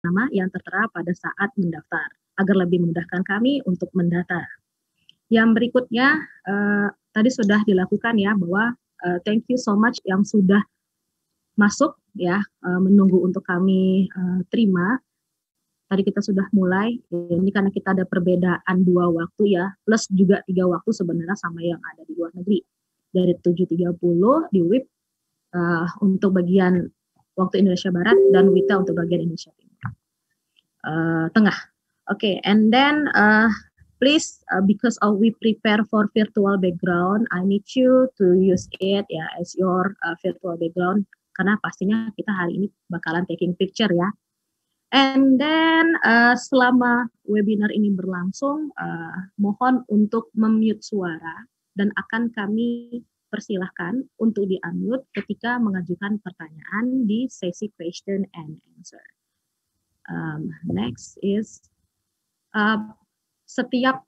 nama yang tertera pada saat mendaftar, agar lebih memudahkan kami untuk mendata. Yang berikutnya, tadi sudah dilakukan ya, bahwa thank you so much yang sudah masuk ya, menunggu untuk kami terima. Tadi kita sudah mulai, ini karena kita ada perbedaan 2 waktu ya, plus juga 3 waktu sebenarnya sama yang ada di luar negeri. Dari 7.30 di WIB untuk bagian waktu Indonesia Barat dan WITA untuk bagian Indonesia Tengah. Okay, and then please, because we prepare for virtual background, I need you to use it ya as your virtual background, karena pastinya kita hari ini bakalan taking picture ya. And then selama webinar ini berlangsung, mohon untuk mute suara dan akan kami persilahkan untuk di-unmute ketika mengajukan pertanyaan di sesi question and answer. Next is setiap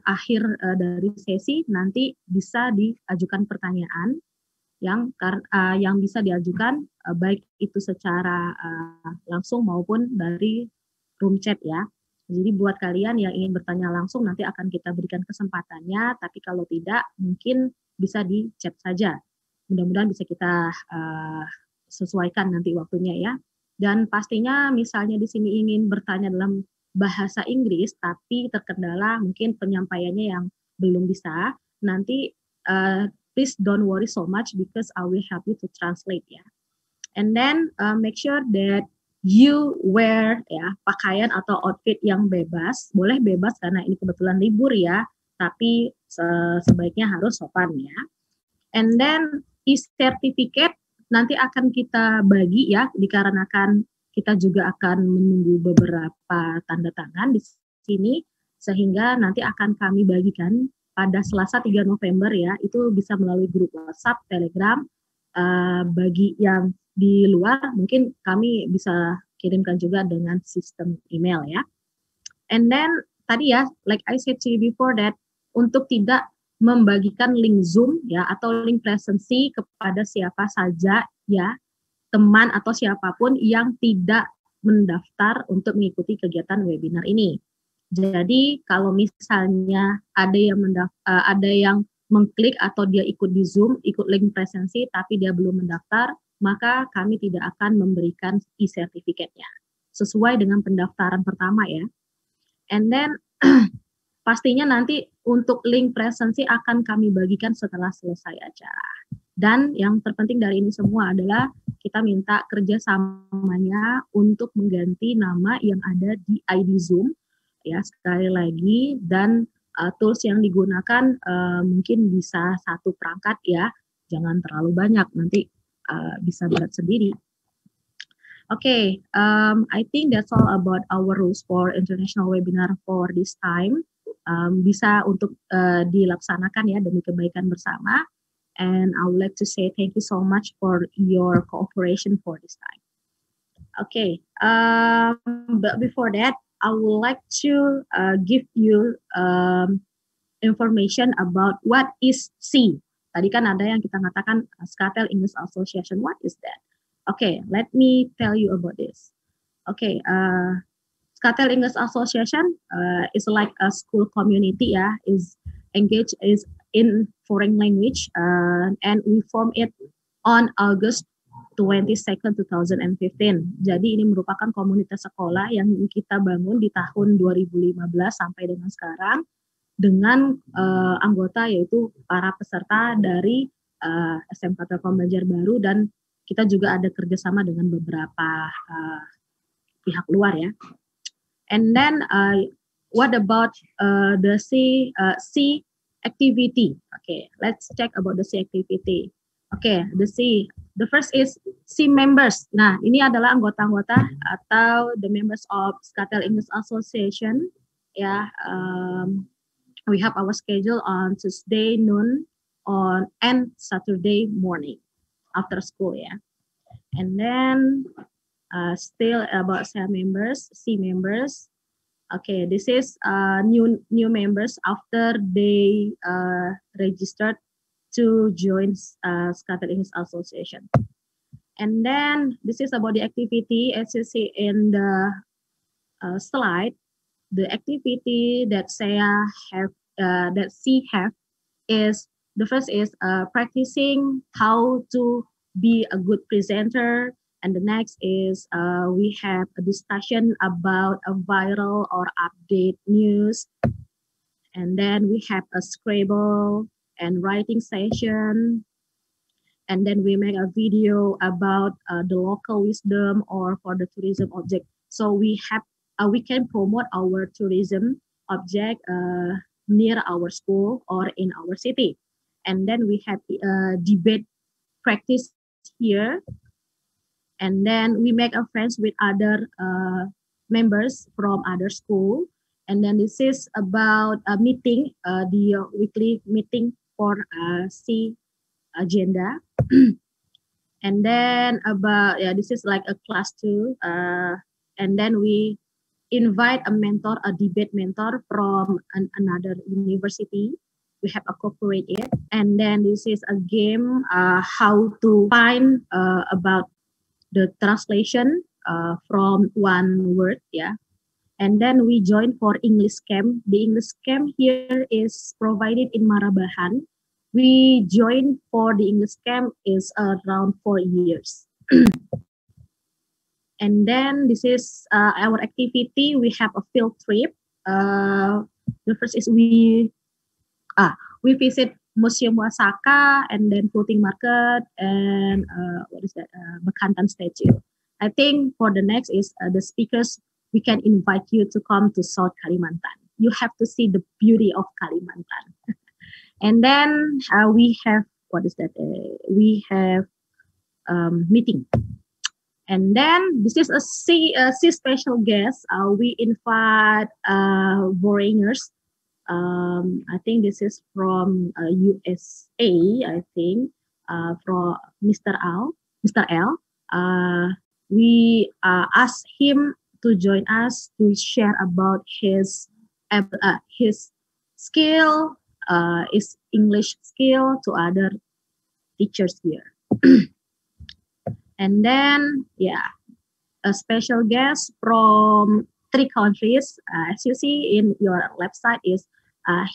akhir dari sesi nanti bisa diajukan pertanyaan yang bisa diajukan baik itu secara langsung maupun dari room chat ya. Jadi buat kalian yang ingin bertanya langsung nanti akan kita berikan kesempatannya, tapi kalau tidak mungkin bisa di chat saja. Mudah-mudahan bisa kita sesuaikan nanti waktunya ya. Dan pastinya misalnya di sini ingin bertanya dalam bahasa Inggris tapi terkendala mungkin penyampaiannya yang belum bisa, nanti please don't worry so much because I will help you to translate ya. And then make sure that you wear ya pakaian atau outfit yang bebas, boleh bebas karena ini kebetulan libur ya, tapi sebaiknya harus sopan ya. And then e-certificate nanti akan kita bagi ya, dikarenakan kita juga akan menunggu beberapa tanda tangan di sini, sehingga nanti akan kami bagikan pada Selasa 3 November ya, itu bisa melalui grup WhatsApp, Telegram. Bagi yang di luar mungkin kami bisa kirimkan juga dengan sistem email ya. And then tadi ya, like I said to you before that, untuk tidak membagikan link Zoom ya atau link presensi kepada siapa saja ya, teman atau siapapun yang tidak mendaftar untuk mengikuti kegiatan webinar ini. Jadi kalau misalnya ada yang mengklik atau dia ikut di Zoom, ikut link presensi tapi dia belum mendaftar, maka kami tidak akan memberikan e-certificate-nya sesuai dengan pendaftaran pertama ya. And then pastinya nanti untuk link presensi akan kami bagikan setelah selesai acara. Dan yang terpenting dari ini semua adalah kita minta kerjasamanya untuk mengganti nama yang ada di ID Zoom ya, sekali lagi, dan tools yang digunakan mungkin bisa satu perangkat ya, jangan terlalu banyak, nanti bisa berat sendiri. Okay, I think that's all about our rules for international webinar for this time. Bisa untuk dilaksanakan ya demi kebaikan bersama. And I would like to say thank you so much for your cooperation for this time. Okay, but before that, I would like to give you information about what is SEA. Tadi kan ada yang kita katakan SCATEL English Association. What is that? Okay, let me tell you about this. Okay, SCATEL English Association is like a school community ya, is engaged in foreign language, and we form it on August 22nd, 2015. Jadi ini merupakan komunitas sekolah yang kita bangun di tahun 2015 sampai dengan sekarang dengan anggota yaitu para peserta dari SMK Telkom Banjarbaru, dan kita juga ada kerjasama dengan beberapa pihak luar ya. And then what about the C activity? Okay, let's check about the C activity. Okay, the first is C members. Nah, ini adalah anggota-anggota atau the members of SCATEL English Association. Ya, we have our schedule on Tuesday noon and Saturday morning after school ya. And then still about C members. Okay, this is new members after they registered to join SCATEL English Association. And then this is about the activity. As you see in the slide, the activity that saya have, that she have, is the first is practicing how to be a good presenter, and the next is we have a discussion about a viral or update news, and then we have a Scrabble and writing session, and then we make a video about the local wisdom or for the tourism object. So we can promote our tourism object near our school or in our city. And then we have debate practice here, and then we make a friends with other members from other school. And then this is about a meeting, the weekly meeting for C agenda. And then about, yeah, this is like a class 2, and then we invite a mentor, a debate mentor from another university. We have incorporated it, and then this is a game, how to find about the translation from one word, yeah. And then we join for English camp. The English camp here is provided in Marabahan. We joined for the English camp is around 4 years. And then this is our activity. We have a field trip. The first is we visit Museum Wasaka, and then floating market, and what is that? Bekantan statue. I think for the next is the speakers. We can invite you to come to South Kalimantan. You have to see the beauty of Kalimantan. And then we have, what is that? We have meeting. And then this is a C special guest. We invite foreigners. I think this is from USA. I think from Mr. L. We asked him to join us to share about his skill, his English skill to other teachers here. And then, yeah, a special guest from 3 countries. As you see in your website, is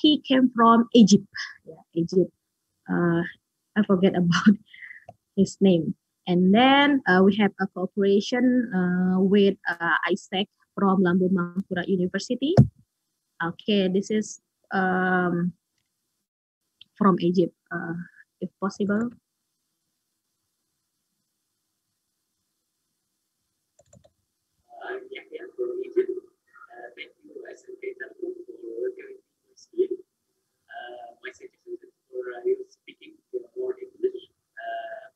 he came from Egypt. Yeah, Egypt. I forget about his name. And then we have a cooperation with Isaac from Lambung Mangkurat University. Okay, this is from Egypt, if possible. My suggestion is for you speaking more English,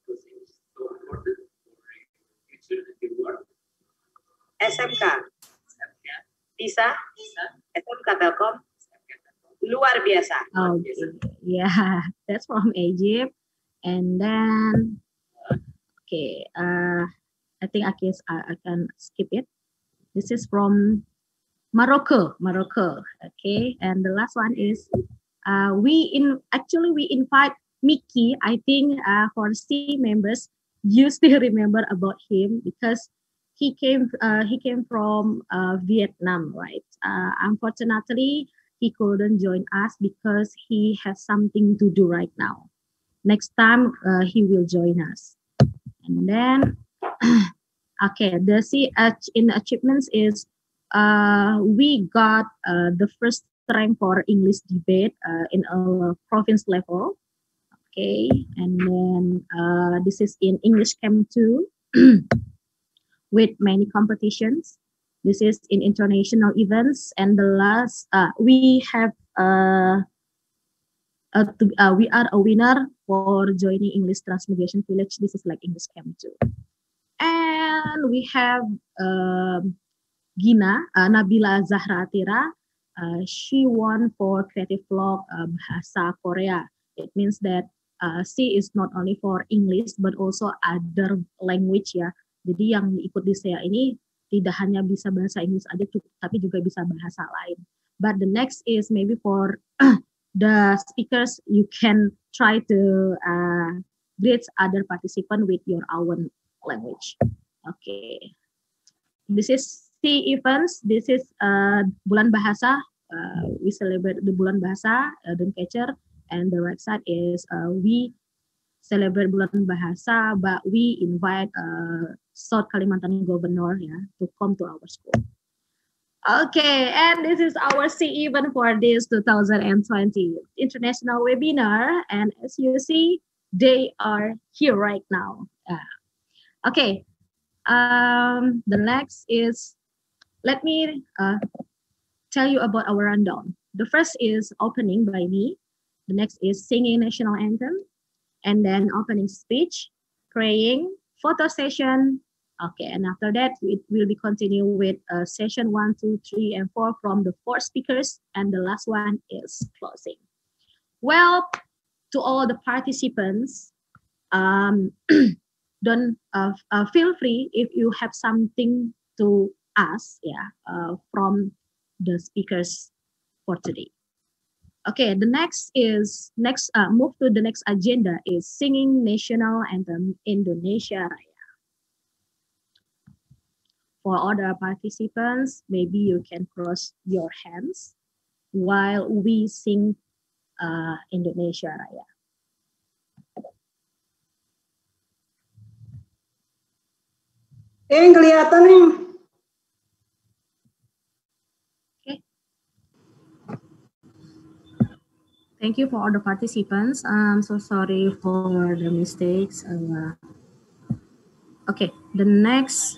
because English is so important for future and your work. SMK, bisa, SMK Telkom, luar biasa. Okay, yeah, that's from Egypt. And then, okay, I think I can skip it. This is from Morocco. Okay, and the last one is we invite Mickey. I think for C members, you still remember about him because he came from Vietnam, right? Unfortunately, he couldn't join us because he has something to do right now. Next time he will join us. And then okay, the C in achievements is we got the first rank for English debate in a province level. Okay, and then this is in English Camp 2 with many competitions. This is in international events, and the last we have we are a winner for joining English Transmigration Village. This is like English Camp 2, and we have Gina Nabila Zahra Atira. She won for creative vlog bahasa Korea. It means that C is not only for English but also other language ya. Jadi yang ikut di SEA ini tidak hanya bisa bahasa Inggris aja, tapi juga bisa bahasa lain. But the next is maybe for the speakers, you can try to greet other participant with your own language. Okay. This is C events. This is Bulan Bahasa. We celebrate the Bulan Bahasa, Dreamcatcher, and the right side is we celebrate Bulan Bahasa, but we invite South Kalimantan Governor to come to our school. Okay, and this is our C event for this 2020 international webinar, and as you see, they are here right now. Okay, the next is, let me tell you about our rundown. The first is opening by me. The next is singing national anthem, and then opening speech, praying, photo session. Okay, and after that, it will be continue with session 1, 2, 3, and 4 from the 4 speakers, and the last one is closing. Well, to all the participants, don't feel free if you have something to ask, from the speakers for today. Okay, the next move to the next agenda is singing national anthem Indonesia Raya. For other participants, maybe you can cross your hands while we sing Indonesia Raya. Kelihatan nih. Okay. Thank you for all the participants. I'm so sorry for the mistakes. Okay, the next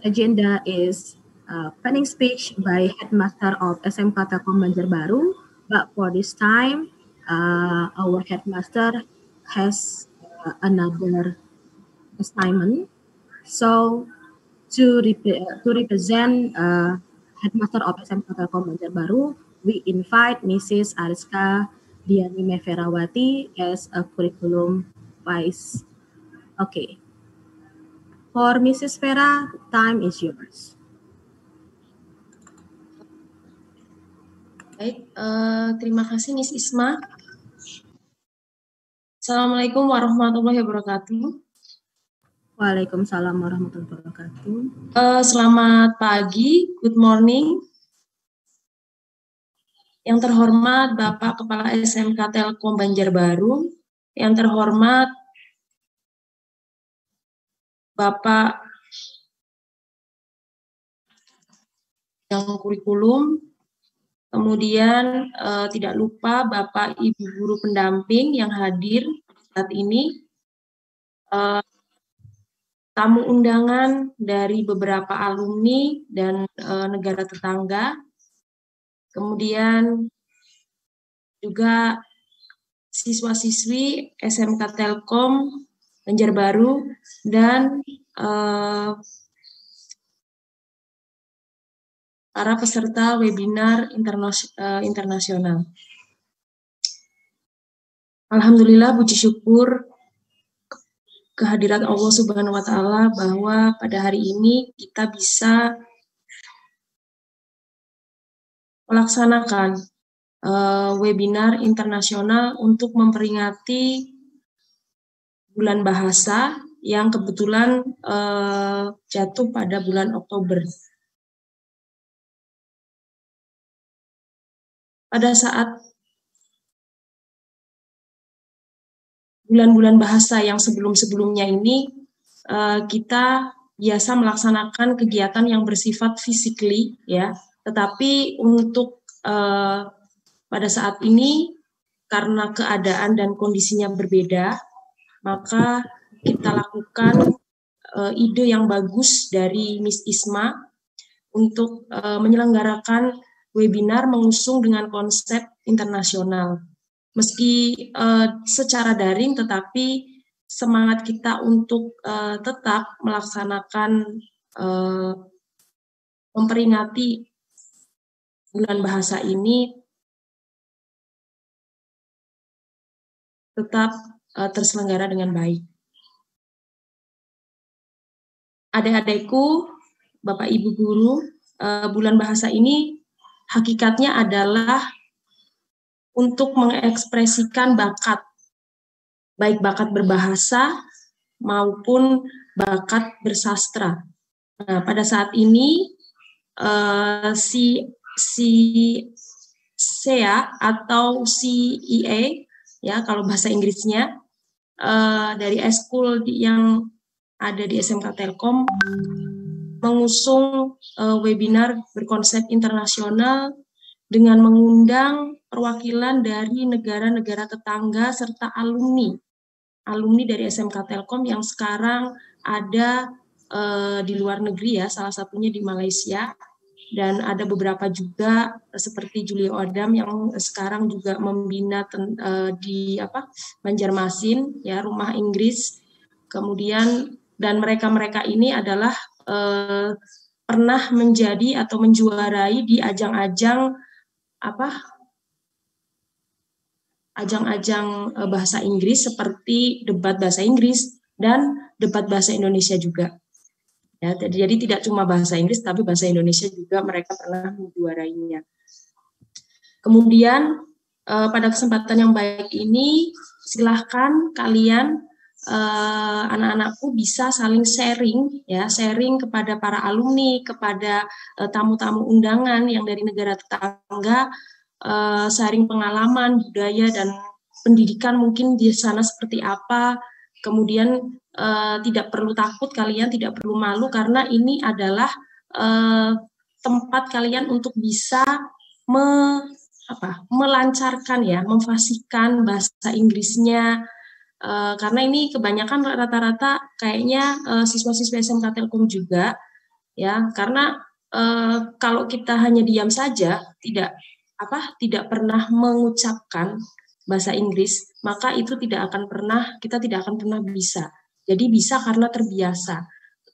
agenda is planning speech by Headmaster of SMK Telkom Banjarbaru. But for this time, our Headmaster has another assignment. So to represent Headmaster of SMK Telkom Banjarbaru, we invite Mrs. Ariska Diani Meferawati as a curriculum vice. Okay. For Mrs. Vera, time is yours. Baik, terima kasih Miss Isma. Assalamualaikum warahmatullahi wabarakatuh. Waalaikumsalam warahmatullahi wabarakatuh. Selamat pagi, good morning. Yang terhormat Bapak Kepala SMK Telkom Banjarbaru, yang terhormat Bapak yang kurikulum, kemudian tidak lupa Bapak Ibu guru pendamping yang hadir saat ini, tamu undangan dari beberapa alumni dan negara tetangga, kemudian juga siswa-siswi SMK Telkom Banjarbaru dan para peserta webinar internasional. Alhamdulillah, puji syukur kehadirat Allah Subhanahu wa Ta'ala bahwa pada hari ini kita bisa melaksanakan webinar internasional untuk memperingati Bulan Bahasa yang kebetulan jatuh pada bulan Oktober. Pada saat bulan-bulan bahasa yang sebelum-sebelumnya ini, kita biasa melaksanakan kegiatan yang bersifat physically, ya. Tetapi untuk pada saat ini, karena keadaan dan kondisinya berbeda, maka kita lakukan ide yang bagus dari Miss Isma untuk menyelenggarakan webinar mengusung dengan konsep internasional. Meski secara daring, tetapi semangat kita untuk tetap melaksanakan memperingati Bulan Bahasa ini tetap terselenggara dengan baik. Adik-adikku, Bapak Ibu guru, Bulan Bahasa ini hakikatnya adalah untuk mengekspresikan bakat baik bakat berbahasa maupun bakat bersastra. Nah, pada saat ini si SEA atau CEA ya kalau bahasa Inggrisnya dari eskul yang ada di SMK Telkom mengusung webinar berkonsep internasional dengan mengundang perwakilan dari negara-negara tetangga serta alumni dari SMK Telkom yang sekarang ada di luar negeri ya, salah satunya di Malaysia, dan ada beberapa juga seperti Julio Adam yang sekarang juga membina di Banjarmasin ya, Rumah Inggris. Kemudian dan mereka ini adalah pernah menjadi atau menjuarai di ajang-ajang bahasa Inggris seperti debat bahasa Inggris dan debat bahasa Indonesia juga. Ya, jadi tidak cuma bahasa Inggris, tapi bahasa Indonesia juga mereka pernah menjuarainya. Kemudian pada kesempatan yang baik ini, silahkan kalian anak-anakku bisa saling sharing kepada para alumni, kepada tamu-tamu undangan yang dari negara tetangga, sharing pengalaman, budaya dan pendidikan mungkin di sana seperti apa. Kemudian tidak perlu takut, kalian tidak perlu malu karena ini adalah tempat kalian untuk bisa melancarkan ya, memfasihkan bahasa Inggrisnya. Karena ini kebanyakan rata-rata kayaknya siswa-siswa SMK Telkom juga ya, karena kalau kita hanya diam saja tidak pernah mengucapkan bahasa Inggris, maka itu kita tidak akan pernah bisa. Jadi bisa karena terbiasa.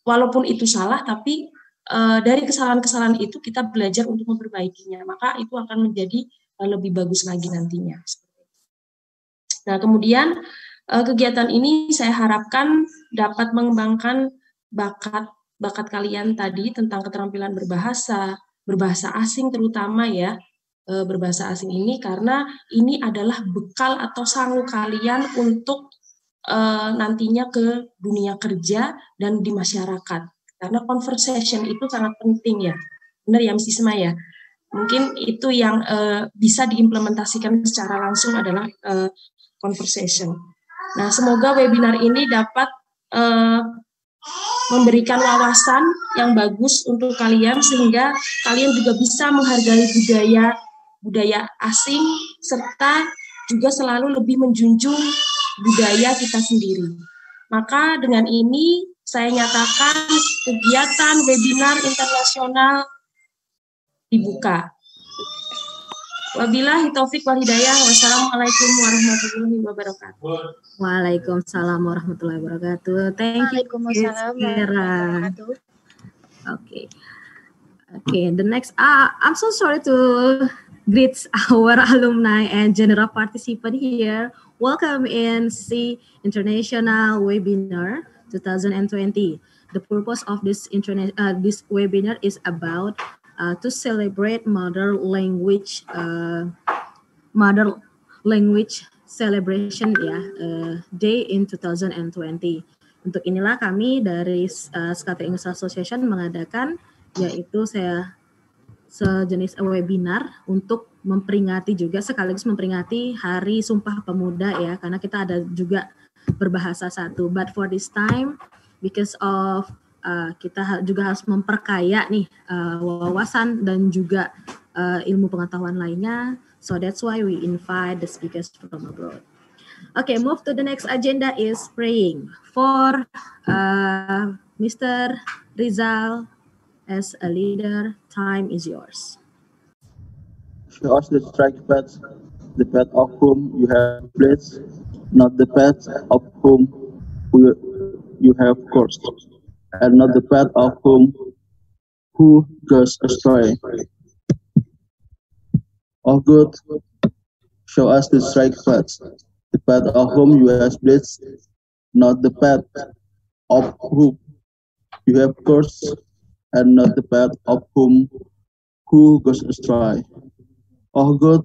Walaupun itu salah, tapi dari kesalahan-kesalahan itu kita belajar untuk memperbaikinya, maka itu akan menjadi lebih bagus lagi nantinya. Nah, kemudian kegiatan ini saya harapkan dapat mengembangkan bakat kalian tadi tentang keterampilan berbahasa asing terutama ya, berbahasa asing ini, karena ini adalah bekal atau sangu kalian untuk nantinya ke dunia kerja dan di masyarakat. Karena conversation itu sangat penting ya, benar ya Miss Isma ya. Mungkin itu yang bisa diimplementasikan secara langsung adalah conversation. Nah, semoga webinar ini dapat memberikan wawasan yang bagus untuk kalian sehingga kalian juga bisa menghargai budaya asing serta juga selalu lebih menjunjung budaya kita sendiri. Maka dengan ini saya nyatakan kegiatan webinar internasional dibuka. Wabillahi taufik wal hidayah. Wassalamualaikum warahmatullahi wabarakatuh. Waalaikumsalam warahmatullahi wabarakatuh. Thank you, Sarah. Okay. The next. I'm so sorry to greet our alumni and general participant here. Welcome in C International Webinar 2020. The purpose of this webinar is about to celebrate mother language celebration day in 2020. Untuk inilah kami dari SKT English Association mengadakan yaitu sejenis webinar untuk memperingati juga sekaligus memperingati Hari Sumpah Pemuda ya, karena kita ada juga berbahasa satu. But for this time because of kita juga harus memperkaya nih wawasan dan juga ilmu pengetahuan lainnya. So that's why we invite the speakers from abroad. Okay, move to the next agenda is praying for Mr. Rizal as a leader. Time is yours. Show us the strike path, the path of whom you have blessed, not the path of whom you have cursed, and not the path of who goes astray. Oh good, show us the straight path, the path of whom you have blessed, not the path of whom you have cursed, and not the path of who goes astray. Oh God,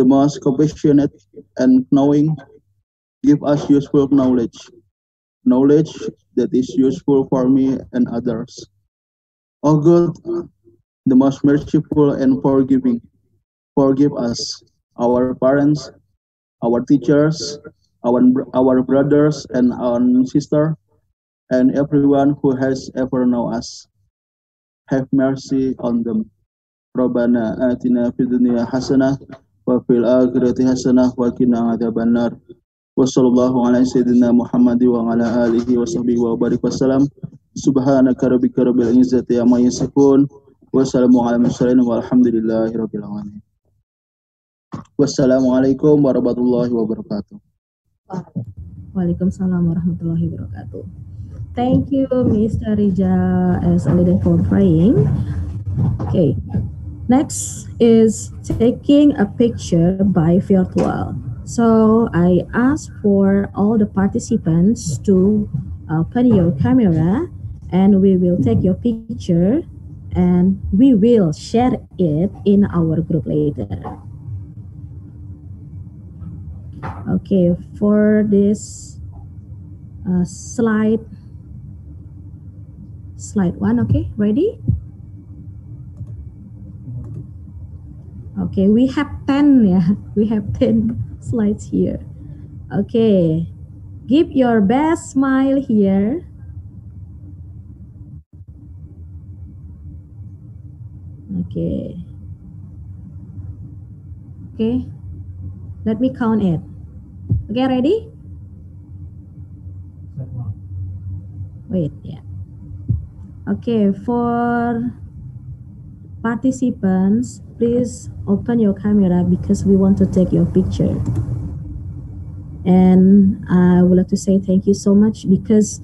the most compassionate and knowing, Give us useful knowledge, knowledge that is useful for me and others. O God, the most merciful and forgiving, forgive us, our parents, our teachers, our brothers and our sisters, and everyone who has ever known us. Have mercy on them. Rabbana atina fid dunya hasanah wa fil akhirati hasanah wa qina adzabannar. Wa sallallahu ala sayyidina Muhammad wa ala alihi wa sahbihi wa barik wasallam. Subhanaka rabbika rabbil izzati amma yasifun. Wassalamu ala mursalin walhamdulillahi rabbil alamin. Wassalamualaikum warahmatullahi wabarakatuh. Waalaikumsalam warahmatullahi wabarakatuh. Thank you, Mr. Rija, as a leader for praying. Okay, next is taking a picture by virtual. So I ask for all the participants to open your camera, and we will take your picture, and we will share it in our group later. Okay, for this slide 1, okay, ready? Okay, we have 10, yeah, we have 10 slides here. Okay, give your best smile here. Okay. Okay, let me count it. Okay, ready? Wait, yeah. Okay, for participants, please open your camera because we want to take your picture. And I would like to say thank you so much because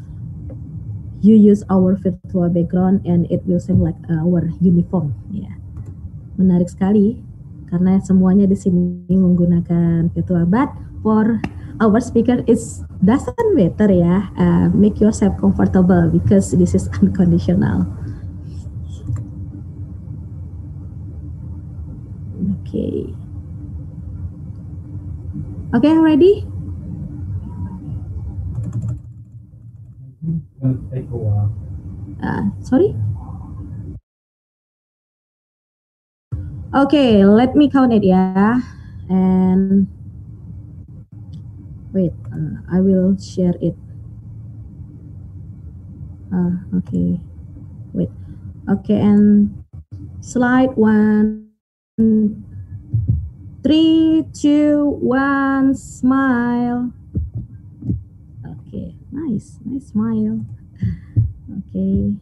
you use our virtual background and it will seem like our uniform. Yeah. Menarik sekali karena semuanya di sini menggunakan virtual. But for our speaker, it doesn't matter ya. Make yourself comfortable because this is unconditional. Okay. Okay, ready? Take a while. Sorry? Okay, let me count it ya. And wait, I will share it. Okay, wait. Okay, and slide 1. 3, 2, 1, smile. Okay, nice smile. Okay.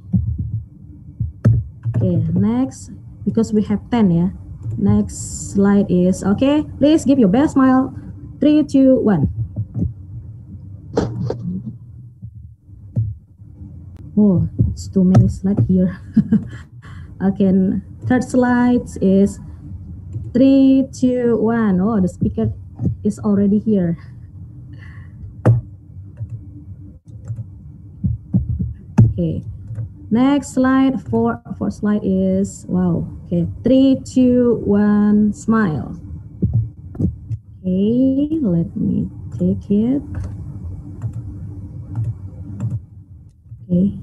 Okay, next, because we have 10 ya. Next slide is, okay, please give your best smile. 3, 2, 1. Oh, it's too many slides here. Okay, and third slide is 3, 2, 1. Oh, the speaker is already here. Okay, next slide, fourth slide is, wow. Okay, 3, 2, 1, smile. Okay, let me take it. Okay.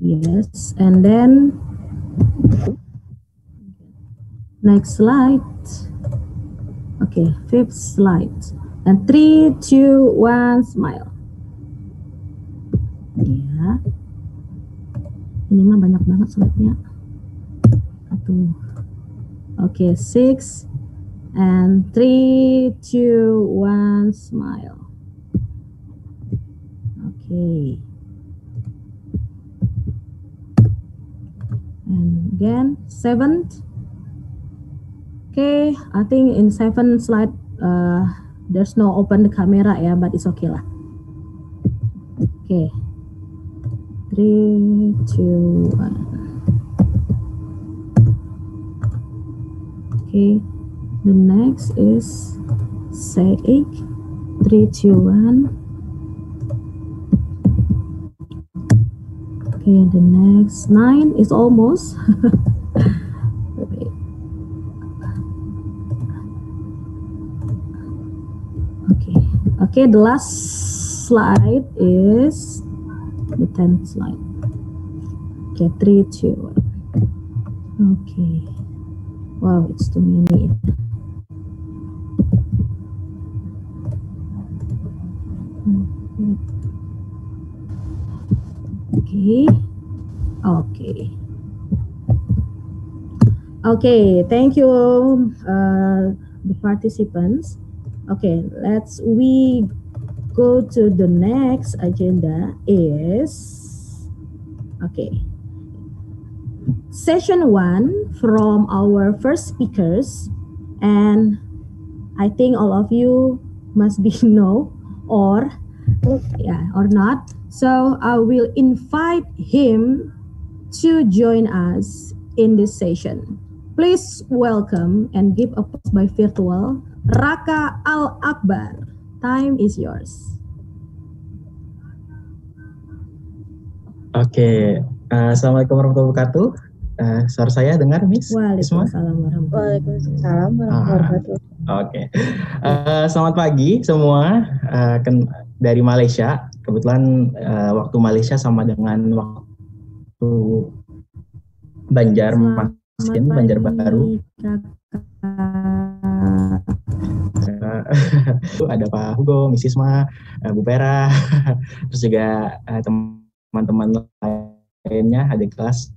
Yes, and then next slide. Okay, fifth slide. And 3, 2, 1, smile. Ya. Ini mah banyak banget slide-nya. Aduh. Okay, 6 and 3, 2, 1, smile. Okay. And again, 7th. Okay, I think in 7th slide there's no open the camera ya, but it's okay lah. Okay. 3, 2, 1. Okay, the next is say 8, 3, 2, 1. Okay, the next 9 is almost. Okay, the last slide is the 10th slide. Okay, 3, 2, 1. Okay. Wow, it's too many. Okay. Okay. Okay, thank you, the participants. Okay, we go to the next agenda is, okay, session 1 from our first speakers, and I think all of you must be know or not. So I will invite him to join us in this session. Please welcome and give applause by virtual Raka Al-Akbar. Time is yours. Oke, Assalamualaikum warahmatullahi wabarakatuh. Suara saya dengar, Miss? Waalaikumsalam warahmatullahi wabarakatuh. Oke, selamat pagi semua. Dari Malaysia. Kebetulan waktu Malaysia sama dengan waktu Banjarbaru. Ada Pak Hugo, Miss Isma, Bu Pera, terus juga teman-teman lainnya adik kelas.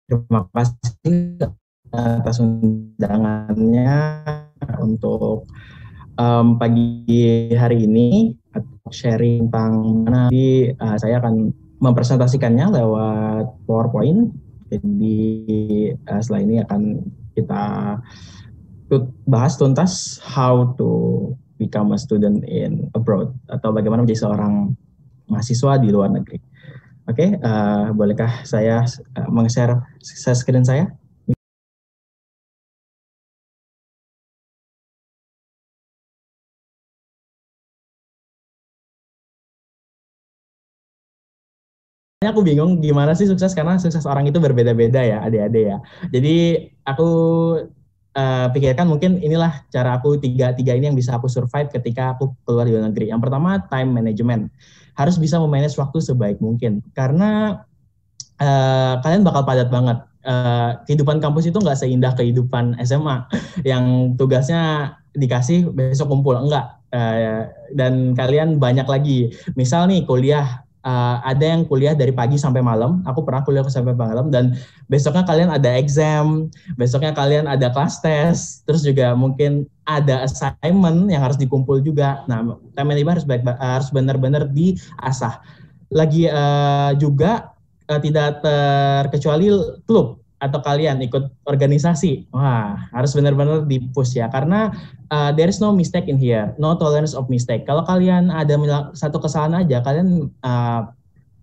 Terima kasih atas undangannya untuk pagi hari ini sharing tentang mana. Jadi saya akan mempresentasikannya lewat PowerPoint. Jadi setelah ini akan kita bahas tuntas how to become a student in abroad, atau bagaimana menjadi seorang mahasiswa di luar negeri. Oke, bolehkah saya meng-share screen saya? Aku bingung gimana sih sukses, karena sukses orang itu berbeda-beda ya, adik-adik ya. Jadi aku pikirkan mungkin inilah cara aku tiga ini yang bisa aku survive ketika aku keluar di luar negeri. Yang pertama, time management. Harus bisa memanage waktu sebaik mungkin, karena kalian bakal padat banget. Kehidupan kampus itu nggak seindah kehidupan SMA yang tugasnya dikasih besok kumpul, enggak. Dan kalian banyak lagi. Misal nih kuliah, ada yang kuliah dari pagi sampai malam. Aku pernah kuliah sampai malam, dan besoknya kalian ada exam, besoknya kalian ada class test, terus juga mungkin ada assignment yang harus dikumpul juga. Nah, time management harus benar-benar diasah. Lagi juga tidak terkecuali klub atau kalian ikut organisasi. Wah, harus benar-benar di-push ya, karena there is no mistake in here, no tolerance of mistake. Kalau kalian ada satu kesalahan aja, kalian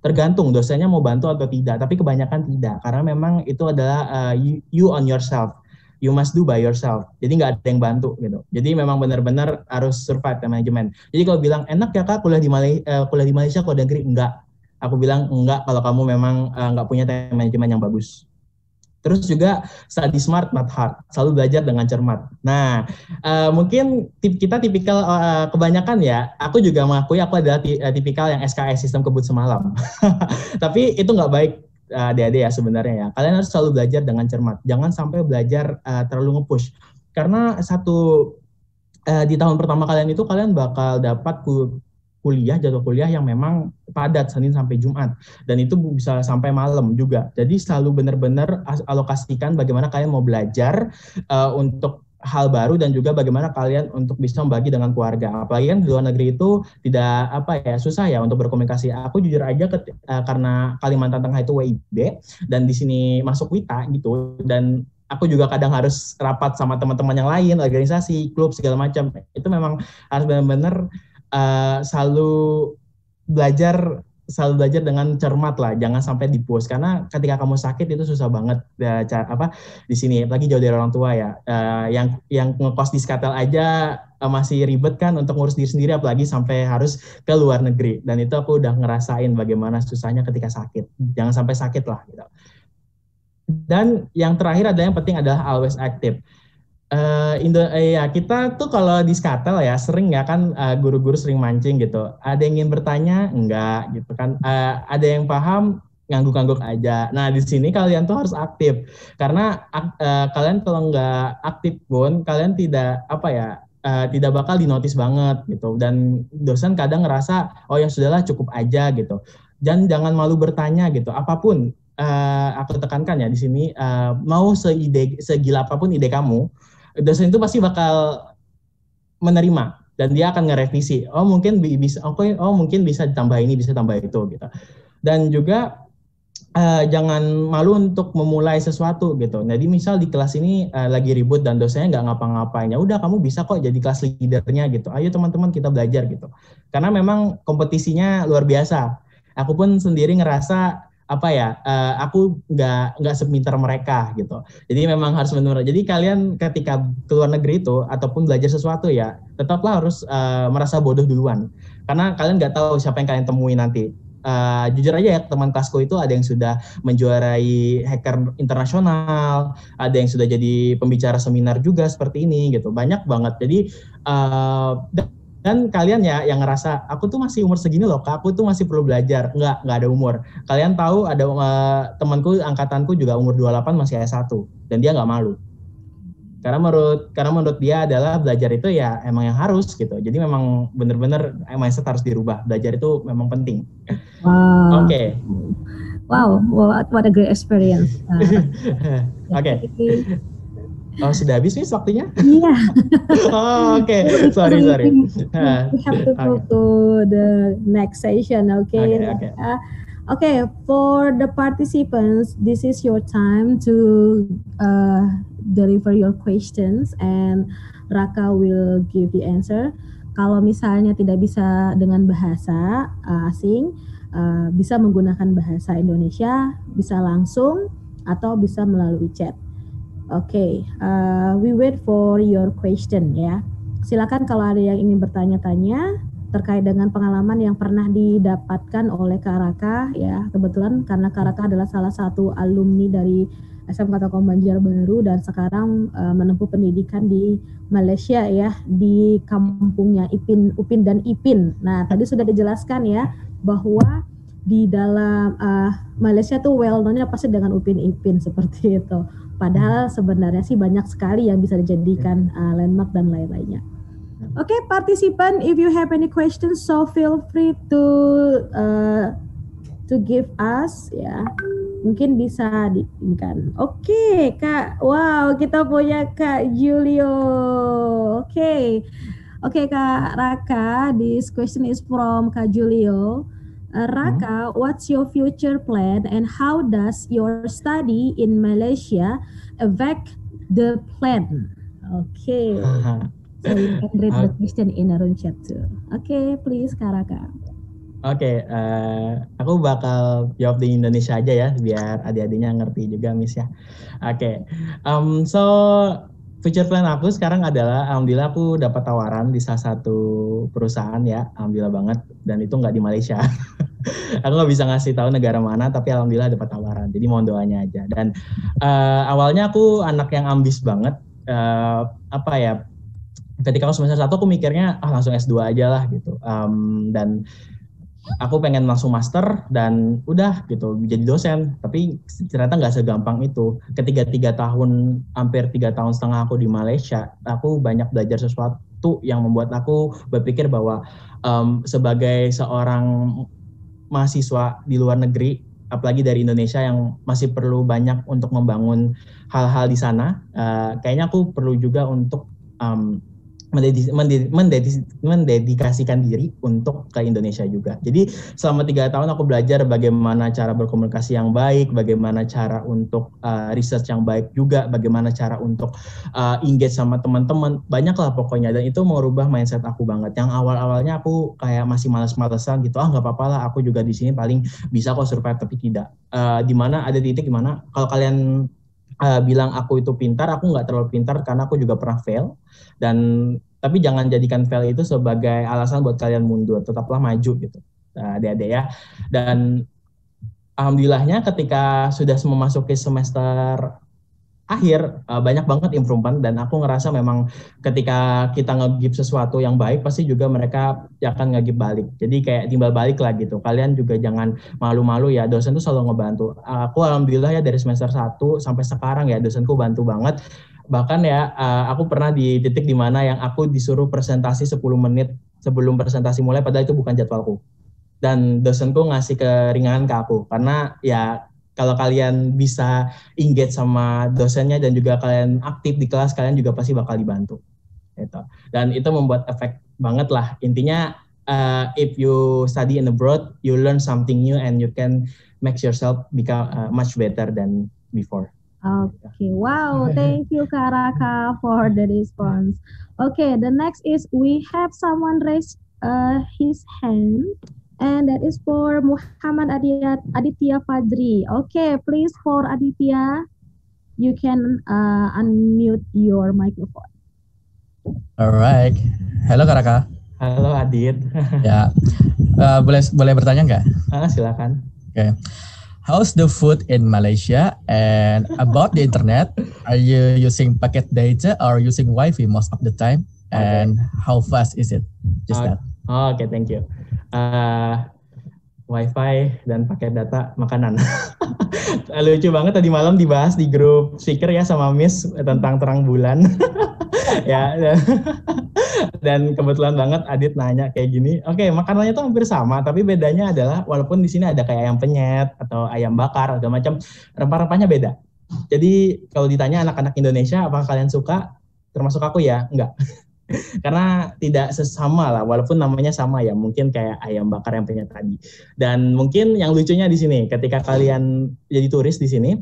tergantung dosennya mau bantu atau tidak, tapi kebanyakan tidak, karena memang itu adalah you on yourself, you must do by yourself. Jadi nggak ada yang bantu gitu. Jadi memang benar-benar harus survive time management. Jadi kalau bilang enak ya Kak kuliah di Malaysia, kuliah di negeri, enggak. Aku bilang enggak kalau kamu memang nggak punya time management yang bagus. Terus juga study smart not hard, selalu belajar dengan cermat. Nah, mungkin kita tipikal kebanyakan ya, aku juga mengakui aku adalah tipikal yang SKS, sistem kebut semalam. Tapi itu nggak baik adik-adik ya sebenarnya ya. Kalian harus selalu belajar dengan cermat, jangan sampai belajar terlalu nge-push. Karena di tahun pertama kalian itu kalian bakal dapat jadwal kuliah yang memang padat Senin sampai Jumat, dan itu bisa sampai malam juga. Jadi selalu benar-benar alokasikan bagaimana kalian mau belajar untuk hal baru, dan juga bagaimana kalian untuk bisa membagi dengan keluarga. Apalagi kan di luar negeri itu tidak susah ya untuk berkomunikasi. Aku jujur aja karena Kalimantan Tengah itu WIB dan di sini masuk WITA gitu, dan aku juga kadang harus rapat sama teman-teman yang lain, organisasi, klub segala macam. Itu memang harus benar-benar selalu belajar dengan cermat lah, jangan sampai di-push, karena ketika kamu sakit itu susah banget di sini, apalagi jauh dari orang tua ya. Yang ngekos di Skatel aja masih ribet kan untuk ngurus diri sendiri, apalagi sampai harus ke luar negeri. Dan itu aku udah ngerasain bagaimana susahnya ketika sakit. Jangan sampai sakit lah gitu. Dan yang terakhir adalah yang penting adalah always active. Ya kita tuh kalau di Skatel ya sering ya kan guru-guru sering mancing gitu. Ada yang ingin bertanya? Enggak gitu kan. Ada yang paham? Ngangguk-ngangguk aja. Nah di sini kalian tuh harus aktif karena kalian kalau nggak aktif pun kalian tidak tidak bakal dinotis banget gitu. Dan dosen kadang ngerasa oh ya sudahlah cukup aja gitu. Dan jangan malu bertanya gitu. Apapun aku tekankan ya di sini mau segila apapun ide kamu, dosen itu pasti bakal menerima dan dia akan ngerevisi. Oh mungkin bisa, mungkin bisa ditambah ini, bisa tambah itu gitu. Dan juga jangan malu untuk memulai sesuatu gitu. Jadi misal di kelas ini lagi ribut dan dosennya nggak ngapa-ngapain, ya udah kamu bisa kok jadi kelas leadernya gitu. Ayo teman-teman kita belajar gitu. Karena memang kompetisinya luar biasa. Aku pun sendiri ngerasa aku nggak sepintar mereka gitu. Jadi memang harus benar. Jadi kalian ketika keluar negeri itu ataupun belajar sesuatu ya tetaplah harus merasa bodoh duluan. Karena kalian nggak tahu siapa yang kalian temui nanti. Jujur aja ya teman kelasku itu ada yang sudah menjuarai hacker internasional, ada yang sudah jadi pembicara seminar juga seperti ini gitu, banyak banget. Jadi dan kalian ya yang ngerasa aku tuh masih umur segini loh Kak, aku tuh masih perlu belajar. Nggak ada umur. Kalian tahu ada temanku angkatanku juga umur 28 masih S1 dan dia nggak malu. Karena menurut dia adalah belajar itu ya emang yang harus gitu. Jadi memang benar-benar mindset harus dirubah. Belajar itu memang penting. Wow. Oke. Wow, what a great experience. Oke. Oh, sudah habis nih waktunya? Iya. Oke. Sorry. We have to go to the next session, okay? Okay, for the participants, this is your time to deliver your questions and Raka will give the answer. Kalau misalnya tidak bisa dengan bahasa asing, bisa menggunakan bahasa Indonesia, bisa langsung atau bisa melalui chat. Oke, we wait for your question ya. Silakan kalau ada yang ingin bertanya-tanya terkait dengan pengalaman yang pernah didapatkan oleh Kak Raka ya. Kebetulan karena Kak Raka adalah salah satu alumni dari SMK Telkom Banjarbaru dan sekarang menempuh pendidikan di Malaysia ya, di kampungnya Upin dan Ipin. Nah, tadi sudah dijelaskan ya bahwa di dalam Malaysia tuh well known-nya pasti dengan Upin Ipin seperti itu. Padahal sebenarnya sih banyak sekali yang bisa dijadikan landmark dan lain-lainnya. Oke, participant, if you have any questions, so feel free to give us ya. Mungkin bisa ini kan. Oke, Kak. Wow, kita punya Kak Julio. Oke, Kak Raka. This question is from Kak Julio. Raka, what's your future plan and how does your study in Malaysia affect the plan? Okay. So you can read the question in a room chat too. Okay, please Kak Raka. Oke, aku bakal jawab di Indonesia aja ya, biar adik-adiknya ngerti juga, Miss ya. Oke, so future plan aku sekarang adalah, alhamdulillah aku dapat tawaran di salah satu perusahaan ya, alhamdulillah banget, dan itu nggak di Malaysia. Aku nggak bisa ngasih tahu negara mana, tapi alhamdulillah dapat tawaran, jadi mohon doanya aja. Dan awalnya aku anak yang ambis banget, ketika aku semester 1 aku mikirnya langsung S2 aja lah gitu, dan aku pengen langsung master dan udah gitu jadi dosen, tapi ternyata nggak segampang itu. Ketika hampir 3 tahun setengah aku di Malaysia, aku banyak belajar sesuatu yang membuat aku berpikir bahwa sebagai seorang mahasiswa di luar negeri, apalagi dari Indonesia yang masih perlu banyak untuk membangun hal-hal di sana, kayaknya aku perlu juga untuk mendedikasikan diri untuk ke Indonesia juga. Jadi selama 3 tahun aku belajar bagaimana cara berkomunikasi yang baik, bagaimana cara untuk research yang baik juga, bagaimana cara untuk engage sama teman-teman, banyak lah pokoknya. Dan itu merubah mindset aku banget. Yang awal-awalnya aku kayak masih malas-malesan gitu, nggak apa-apa lah, aku juga di sini paling bisa kok survive, tapi tidak. Dimana ada titik dimana kalau kalian bilang aku itu pintar, aku nggak terlalu pintar karena aku juga pernah fail. Tapi jangan jadikan fail itu sebagai alasan buat kalian mundur, tetaplah maju gitu, adik-adik ya. Dan alhamdulillahnya ketika sudah memasuki semester akhir banyak banget improvement, dan aku ngerasa memang ketika kita nge-give sesuatu yang baik pasti juga mereka akan nge-give balik. Jadi kayak timbal balik lah gitu. Kalian juga jangan malu-malu ya, dosen tuh selalu ngebantu. Aku alhamdulillah ya dari semester 1 sampai sekarang ya dosenku bantu banget. Bahkan ya aku pernah di titik dimana yang aku disuruh presentasi 10 menit sebelum presentasi mulai, padahal itu bukan jadwalku. Dan dosenku ngasih keringanan ke aku karena ya kalau kalian bisa engage sama dosennya dan juga kalian aktif di kelas, kalian juga pasti bakal dibantu. Gitu. Dan itu membuat efek banget lah. Intinya, if you study in abroad, you learn something new and you can make yourself become much better than before. Okay, wow, thank you Kak Raka for the response. Okay, the next is we have someone raise his hand. And that is for Muhammad Aditya Fadri. Okay, please for Aditya, you can unmute your microphone. Alright, halo Kak Raka. Halo Adit. Ya, boleh bertanya nggak? Silakan. Okay. How's the food in Malaysia? And about the internet, are you using packet data or using Wi-Fi most of the time? And how fast is it? Just that. Oke, thank you. Wi-Fi dan paket data makanan. Lucu banget tadi malam dibahas di grup speaker ya sama Miss tentang terang bulan. Ya, dan kebetulan banget Adit nanya kayak gini. Oke, makanannya tuh hampir sama, tapi bedanya adalah walaupun di sini ada kayak ayam penyet atau ayam bakar atau macam, rempah-rempahnya beda. Jadi kalau ditanya anak-anak Indonesia apakah kalian suka, termasuk aku ya, enggak. Karena tidak sesama lah, walaupun namanya sama ya, mungkin kayak ayam bakar yang punya tadi. Dan mungkin yang lucunya di sini, ketika kalian jadi turis di sini,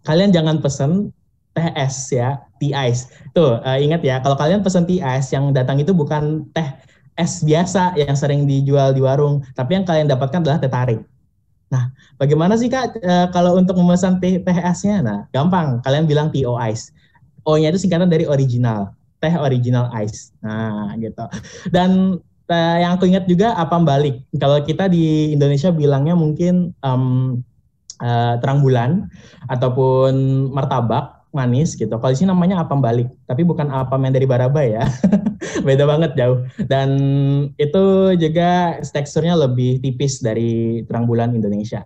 kalian jangan pesen teh es ya, tea ice. Tuh, ingat ya, kalau kalian pesen tea ice, yang datang itu bukan teh es biasa yang sering dijual di warung, tapi yang kalian dapatkan adalah teh tarik. Nah, bagaimana sih Kak kalau untuk memesan teh esnya? Nah, gampang, kalian bilang TO ice. O-nya itu singkatan dari original. Teh original ice. Nah, gitu. Dan yang aku ingat juga apam balik. Kalau kita di Indonesia bilangnya mungkin terang bulan ataupun martabak manis gitu. Kalau di sini namanya apam balik, tapi bukan apam yang dari Barabai ya. Beda banget jauh. Dan itu juga teksturnya lebih tipis dari terang bulan Indonesia.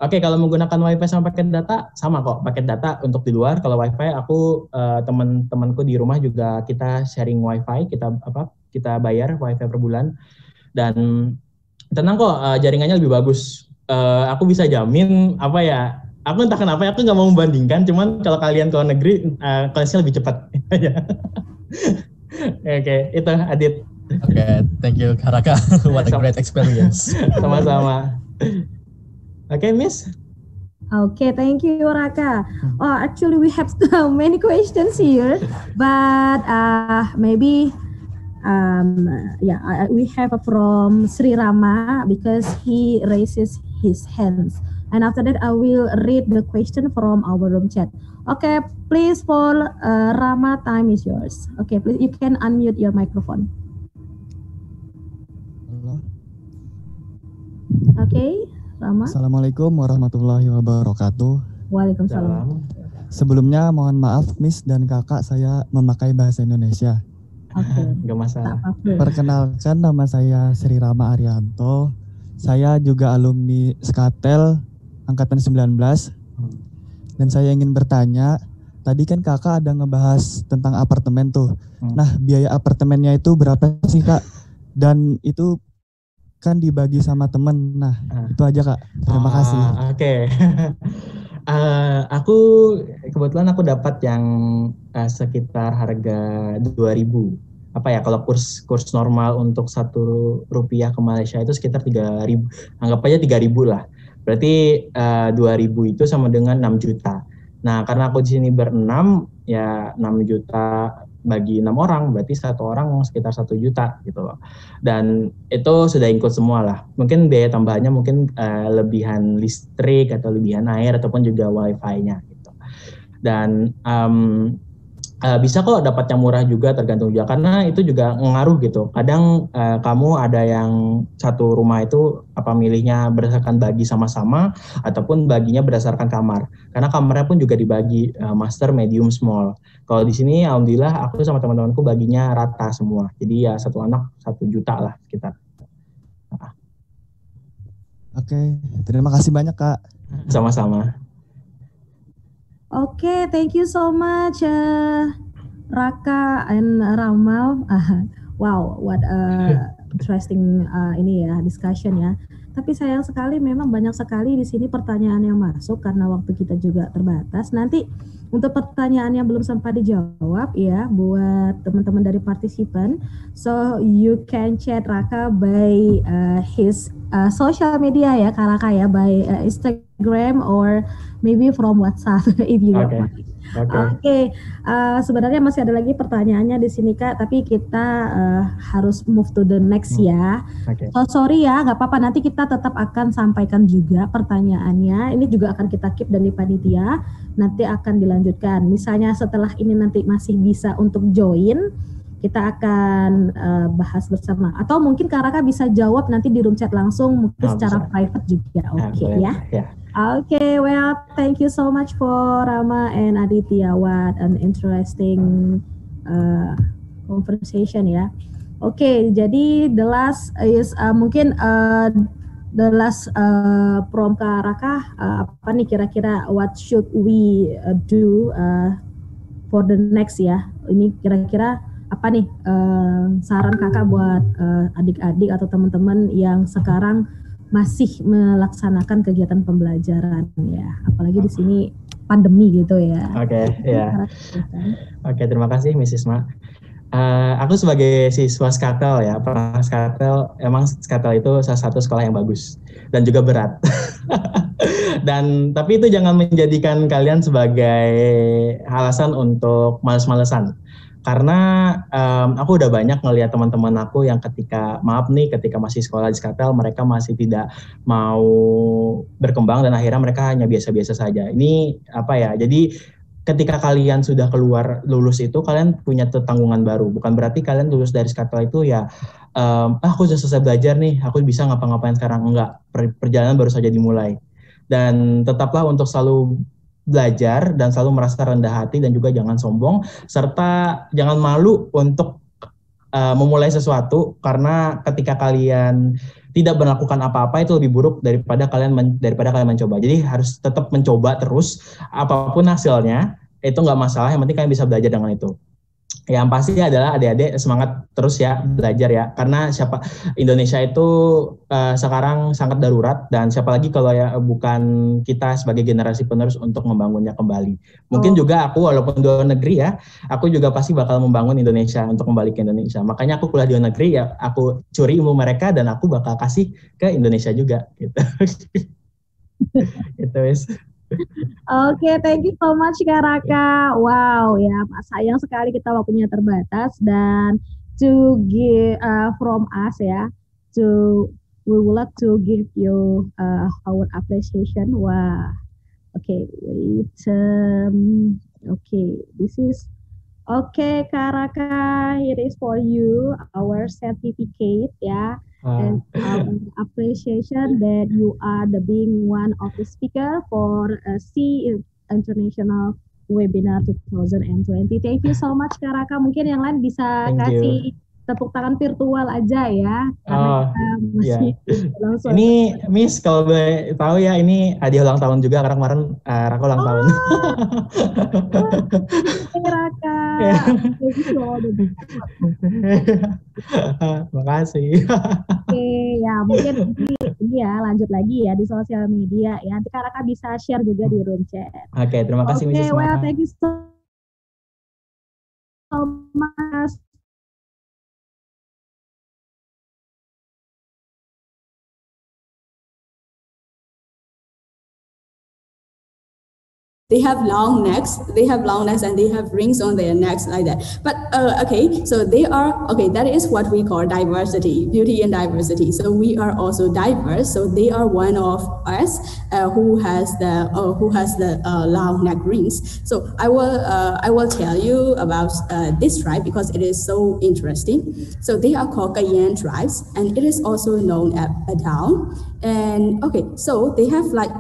Oke, kalau menggunakan Wi-Fi sama paket data, sama kok. Paket data untuk di luar. Kalau Wi-Fi, aku teman-temanku di rumah juga kita sharing Wi-Fi. Kita bayar Wi-Fi per bulan. Dan tenang kok, jaringannya lebih bagus. Aku bisa jamin aku entah kenapa aku nggak mau membandingkan. Cuman kalau kalian ke luar negeri, kelasnya lebih cepat. Oke, itu Adit. Oke, thank you Kak Raka. What a great experience. Sama-sama. Okay, Miss. Okay, thank you, Raka. Oh, actually, we have so many questions here, but maybe, we have from Sri Rama because he raises his hands, and after that, I will read the question from our room chat. Okay, please, for Rama, time is yours. Okay, please, you can unmute your microphone. Halo. Okay. Rama. Assalamualaikum warahmatullahi wabarakatuh. Waalaikumsalam. Sebelumnya mohon maaf Miss dan Kakak, saya memakai bahasa Indonesia. Oke. Enggak masalah. Perkenalkan, nama saya Sri Rama Arianto. Saya juga alumni Skatel angkatan 19. Dan saya ingin bertanya, tadi kan Kakak ada ngebahas tentang apartemen tuh. Nah, biaya apartemennya itu berapa sih Kak? Dan itu kan dibagi sama temen. Nah, itu aja Kak. Terima kasih. Oke. Aku kebetulan aku dapat yang sekitar harga 2.000. Kalau kurs normal untuk Rp1 ke Malaysia itu sekitar 3.000. Anggap aja 3.000 lah. Berarti 2.000 itu sama dengan 6 juta. Nah, karena aku di sini berenam, ya 6 juta bagi 6 orang, berarti satu orang sekitar 1 juta gitu loh. Dan itu sudah include semua lah. Mungkin biaya tambahannya mungkin lebihan listrik atau lebihan air ataupun juga wifi-nya gitu. Dan bisa kok dapat yang murah juga, tergantung juga, karena itu juga ngaruh gitu. Kadang kamu ada yang satu rumah itu milihnya berdasarkan bagi sama-sama ataupun baginya berdasarkan kamar, karena kamarnya pun juga dibagi master, medium, small. Kalau di sini alhamdulillah aku sama teman-temanku baginya rata semua, jadi ya satu anak 1 juta lah sekitar. Oke, terima kasih banyak Kak. Sama-sama. Okay, thank you so much, Raka and Ramal. Wow, what interesting ini ya discussion ya. Tapi sayang sekali memang banyak sekali di sini pertanyaan yang masuk karena waktu kita juga terbatas. Nanti untuk pertanyaan yang belum sempat dijawab ya buat teman-teman dari partisipan, so you can chat Raka by his social media ya, Kak Raka ya, by Instagram or maybe from WhatsApp if you don't mind. Oke. Sebenarnya masih ada lagi pertanyaannya di sini Kak, tapi kita harus move to the next ya. So sorry ya, nggak apa-apa, nanti kita tetap akan sampaikan juga pertanyaannya. Ini juga akan kita keep dari panitia, nanti akan dilanjutkan. Misalnya setelah ini nanti masih bisa untuk join, kita akan bahas bersama. Atau mungkin Kak Raka bisa jawab nanti di room chat langsung, mungkin secara private juga. Oke ya. Okay, well, thank you so much for Rama and Aditya. What an interesting conversation ya. Okay, jadi the last is mungkin the last from Kak Raka, apa nih kira-kira what should we do for the next ya? Ini kira-kira apa nih saran kakak buat adik-adik atau teman-teman yang sekarang masih melaksanakan kegiatan pembelajaran ya, apalagi di sini pandemi gitu ya. Oke, ya. Oke, terima kasih Mrs. Ma. Aku sebagai siswa Skatel ya, pernah Skatel, emang Skatel itu salah satu sekolah yang bagus dan juga berat. Dan tapi itu jangan menjadikan kalian sebagai alasan untuk males-malesan. Karena aku udah banyak ngelihat teman-teman aku yang ketika masih sekolah di Skatel, mereka masih tidak mau berkembang dan akhirnya mereka hanya biasa-biasa saja. Ini apa ya? Jadi ketika kalian sudah keluar lulus itu, kalian punya tanggungan baru. Bukan berarti kalian lulus dari Skatel itu ya, aku sudah selesai belajar nih, aku bisa ngapa-ngapain sekarang. Enggak, perjalanan baru saja dimulai. Dan tetaplah untuk selalu belajar dan selalu merasa rendah hati dan juga jangan sombong, serta jangan malu untuk memulai sesuatu, karena ketika kalian tidak melakukan apa-apa itu lebih buruk daripada kalian mencoba. Jadi harus tetap mencoba terus, apapun hasilnya itu nggak masalah, yang penting kalian bisa belajar dengan itu. Yang pasti adalah adik-adik semangat terus ya belajar ya, karena Indonesia itu sekarang sangat darurat, dan siapa lagi kalau ya bukan kita sebagai generasi penerus untuk membangunnya kembali. Mungkin juga aku walaupun di luar negeri ya, aku juga pasti bakal membangun Indonesia untuk kembali ke Indonesia. Makanya aku kuliah di luar negeri ya, aku curi ilmu mereka dan aku bakal kasih ke Indonesia juga gitu. Itu wis. Oke, thank you so much Kak Raka. Wow ya, sayang sekali kita waktunya terbatas, dan to give from us ya, we would like to give you our appreciation. Wah, okay, wait, okay, this is okay Kak Raka, here is for you our certificate ya. And appreciation that you are being one of the speaker for C International Webinar 2020. Thank you so much Kak Raka. Mungkin yang lain bisa kasih tepuk tangan virtual aja ya, karena kita masih langsung. Ini Miss kalau boleh tahu ya, ini hadiah ulang tahun juga, karena kemarin Raka ulang tahun. Raka. Makasih. Oke, ya mungkin ini ya lanjut lagi ya di sosial media ya. Nanti Kak Raka bisa share juga di room chat. Oke, terima kasih Mrs. Oke, well, thank you so much. they have long necks. They have long necks and they have rings on their necks like that. But okay, so they are okay. That is what we call diversity, beauty and diversity. So we are also diverse. So they are one of us who has the long neck rings. So I will tell you about this tribe because it is so interesting. So they are called Kayan tribes, and it is also known as Adao. And okay, so they have like,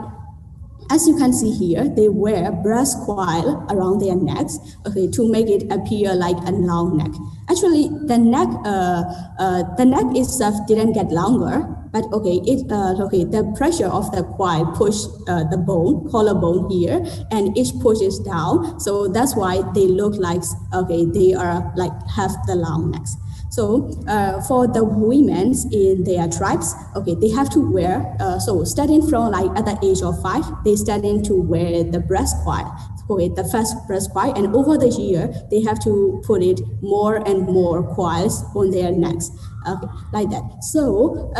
as you can see here, they wear brass coil around their necks, okay, to make it appear like a long neck. Actually, the neck itself didn't get longer, but okay, the pressure of the coil pushed the bone, collarbone here, and it pushes down. So that's why they look like, okay, they are like have the long necks. So for the women in their tribes, okay, they have to wear, so starting from like at the age of 5, they starting to wear the breast coil, okay, the first breast coil, and over the year, they have to put it more and more coils on their necks, okay, like that. So,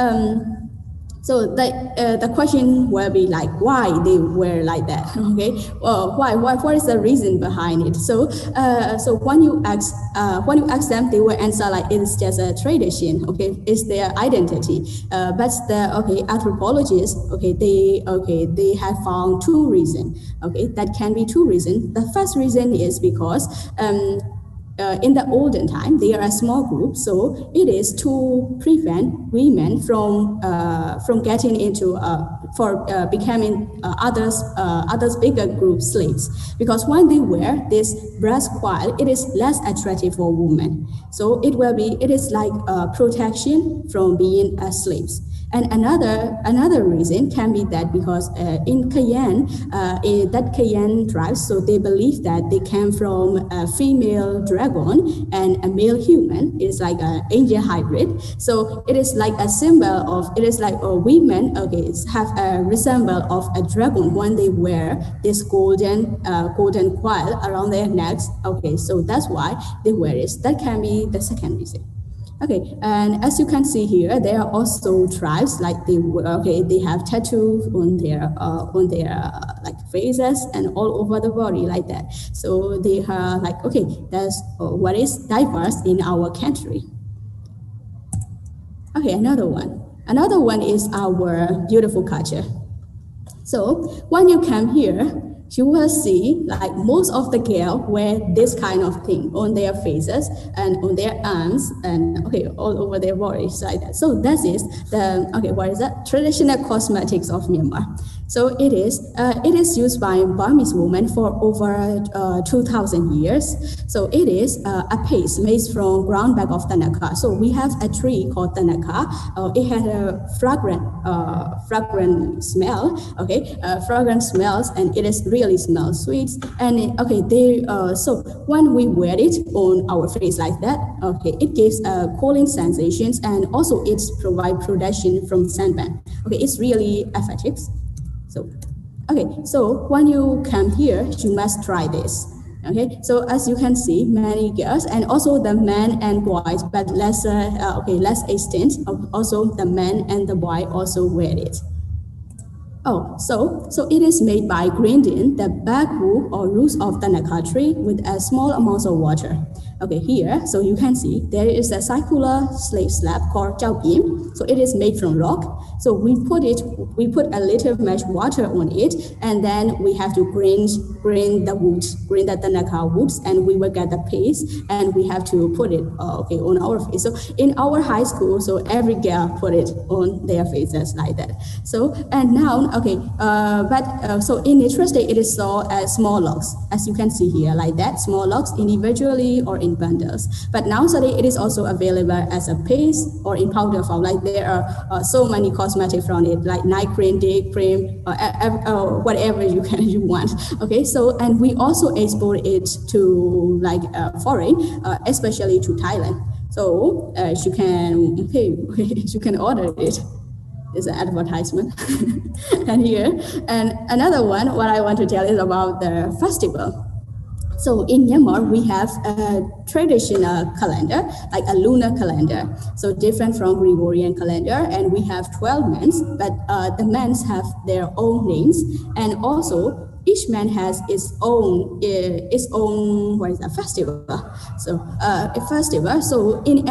so the question will be like, why they wear like that? Okay, why? What is the reason behind it? So, so when you ask them, they will answer like it's just a tradition. Okay, it's their identity. But the anthropologists, they have found 2 reasons. Okay, that can be 2 reasons. The first reason is because in the olden time, they are a small group, so it is to prevent women from getting into becoming others bigger group slaves. Because when they wear this brass coil, it is less attractive for women. So it is like protection from being slaves. And another reason can be that because in Kayan, that Kayan tribe, so they believe that they came from a female dragon and a male human. It's like an angel hybrid. So it is like a symbol of, it is like women, okay, have a resemble of a dragon when they wear this golden coil around their necks. Okay, so that's why they wear it. That can be the second reason. Okay, and as you can see here, there are also tribes like they have tattoos on their like faces and all over the body like that. So they are like, okay, that's what is diverse in our country. Okay, another one is our beautiful culture. So when you come here, you will see like most of the girls wear this kind of thing on their faces and on their arms and okay, all over their bodies like that. So that is the, okay, what is that? Traditional cosmetics of Myanmar. So it is used by Burmese women for over 2,000 years. So it is a paste made from ground back of Tanaka. So we have a tree called Tanaka. It had a fragrant smell. Okay, fragrant smells, and it is really smells sweet. And so when we wear it on our face like that, okay, it gives cooling sensations, and also it provides protection from sunburn. Okay, it's really effective. So, okay, so when you come here, you must try this. Okay, so as you can see, many girls and also the men and boys, but less extent. Also, the men and the boy also wear it. Oh, so it is made by grinding the back wood or roots of the Tanaka tree with a small amount of water. Okay, here, so you can see there is a circular slab called Chao Pim. So it is made from rock. So we put a little much water on it, and then we have to grind the Tanaka woods, and we will get the paste, and we have to put it on our face. So in our high school, so every girl put it on their faces like that. So and now, so in natural state, it is sold as small logs, as you can see here, like that, small logs individually or in bundles. But nowadays, it is also available as a paste or in powder form. Like there are so many cosmetics from it, like night cream, day cream, whatever you want. Okay, so and we also export it to like foreign, especially to Thailand. So you can order it. Is an advertisement. And here, and another one, what I want to tell is about the festival. So in Myanmar, we have a traditional calendar, like a lunar calendar. So different from Gregorian calendar, and we have 12 months, but the months have their own names. And also, each man has its own what is that, festival. So a festival. So in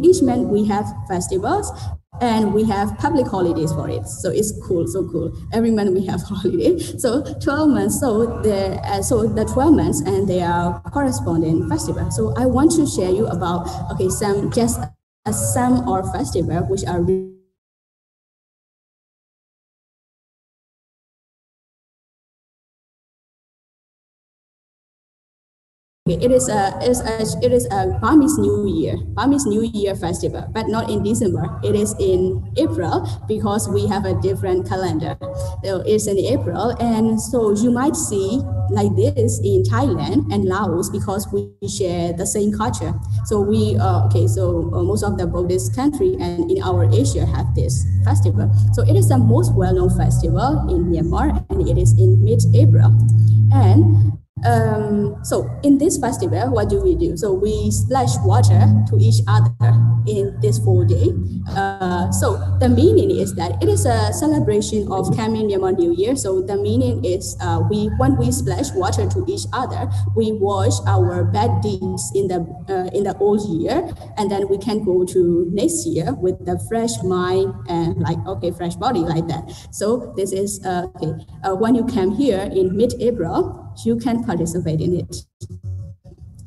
each man we have festivals. And we have public holidays for it, so it's cool, so cool. Every month we have holiday. So 12 months. So the 12 months and they are corresponding festival. So I want to share you about some or festival which are It is a Burmese New Year festival, but not in December. It is in April because we have a different calendar. So it's in April, and so you might see like this in Thailand and Laos because we share the same culture. So most of the Buddhist country and in our Asia have this festival. So it is the most well-known festival in Myanmar, and it is in mid-April. And so in this festival, what do we do? So we splash water to each other in this 4 day. So the meaning is that it is a celebration of coming Myanmar New Year. So the meaning is when we splash water to each other, we wash our bad deeds in the old year, and then we can go to next year with the fresh mind and fresh body like that. So this is when you come here in mid-April, you can participate in it.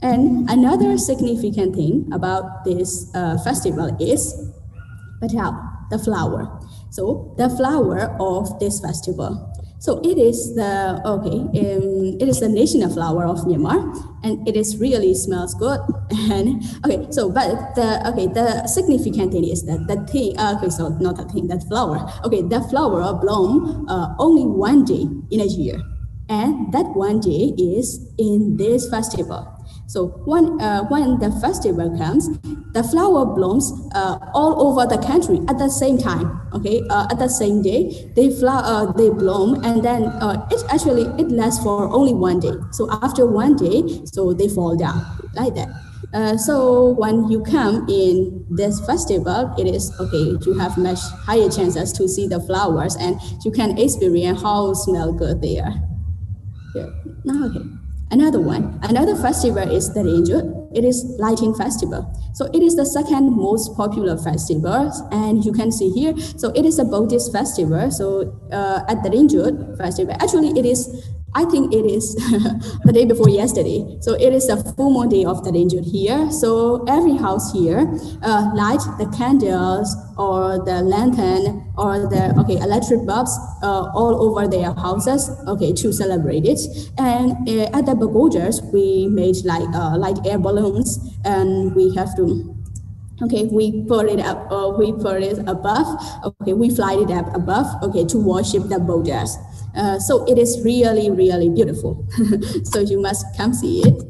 And another significant thing about this festival is Patao, the flower. So the flower of this festival. So it is the national flower of Myanmar, and it is really smells good. And the significant thing is that that flower. The flower bloom only 1 day in a year. And that 1 day is in this festival. So when the festival comes, the flower blooms all over the country at the same time. At the same day, they bloom, and then it lasts for only 1 day. So after 1 day, so they fall down like that. So when you come in this festival, it is to have much higher chances to see the flowers, and you can experience how smell good they are. Another festival is the Renjut. It is lighting festival. So it is the second most popular festival, and you can see here. So it is a Buddhist festival. So at the Renjut festival, actually I think it is the day before yesterday. So it is a full moon day of the Renjut here. So every house here light the candles or the lantern or the electric bulbs all over their houses to celebrate it. And at the pagodas we made like air balloons, and we have to we put it up, we put it above, we fly it up above, to worship the Buddhas. So it is really, really beautiful. So you must come see it.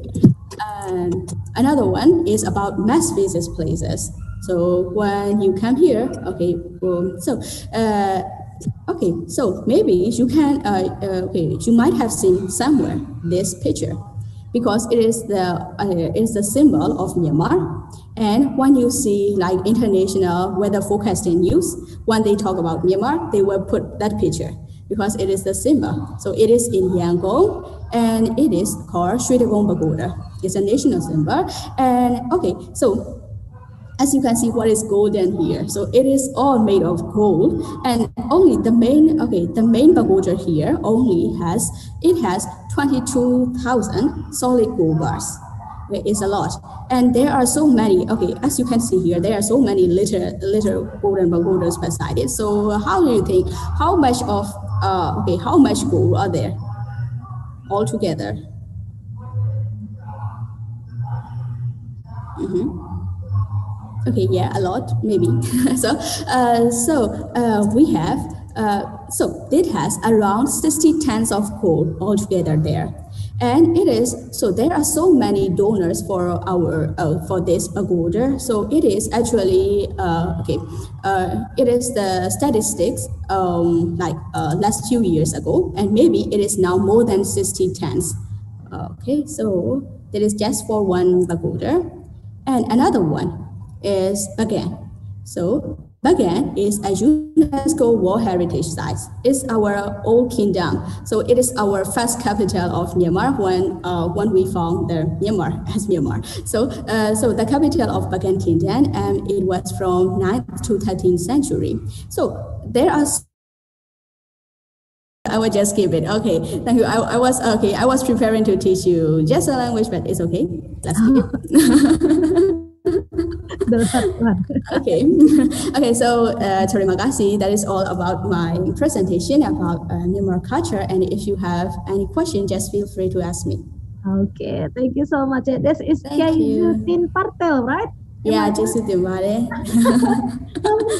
And another one is about mass visit places. So when you come here, so maybe you can, you might have seen somewhere this picture, because it is the symbol of Myanmar. And when you see like international weather forecasting news, when they talk about Myanmar, they will put that picture because it is the symbol. So it is in Yangon, and it is called Sritagong Pagoda. It's a national symbol. And so as you can see, what is golden here? So it is all made of gold, and only the main pagoda here has 22,000 solid gold bars. It's a lot, and there are so many. As you can see here, there are so many little golden pagodas beside it. So how do you think? How much gold are there altogether? A lot maybe. We have. So it has around 60 tons of gold altogether there. And it is, so there are so many donors for for this pagoda. So it is actually, it is the statistics last few years ago, and maybe it is now more than 60 tons. So that is just for one pagoda. And another one is Bagan. So Bagan is a UNESCO World Heritage Site. It's our old kingdom. So it is our first capital of Myanmar when we found the Myanmar as Myanmar. So the capital of Bagan Kingdom, it was from 9th to 13th century. So there are. I will just skip it. Okay, thank you. I was preparing to teach you just a language, but it's okay. Let's skip. Okay. Okay, so terima kasih. That is all about my presentation about Myanmar culture. And if you have any question, just feel free to ask me. Okay, thank you so much. This is Kaizutin Partel, right? Yeah, Jesutin Mare.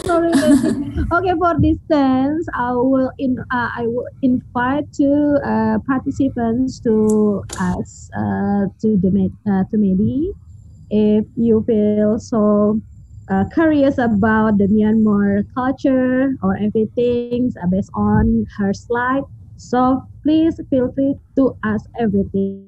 Sorry. Okay, for distance, I will invite two participants to ask to Mehdi. If you feel so curious about the Myanmar culture or everything based on her slide, so please feel free to ask everything.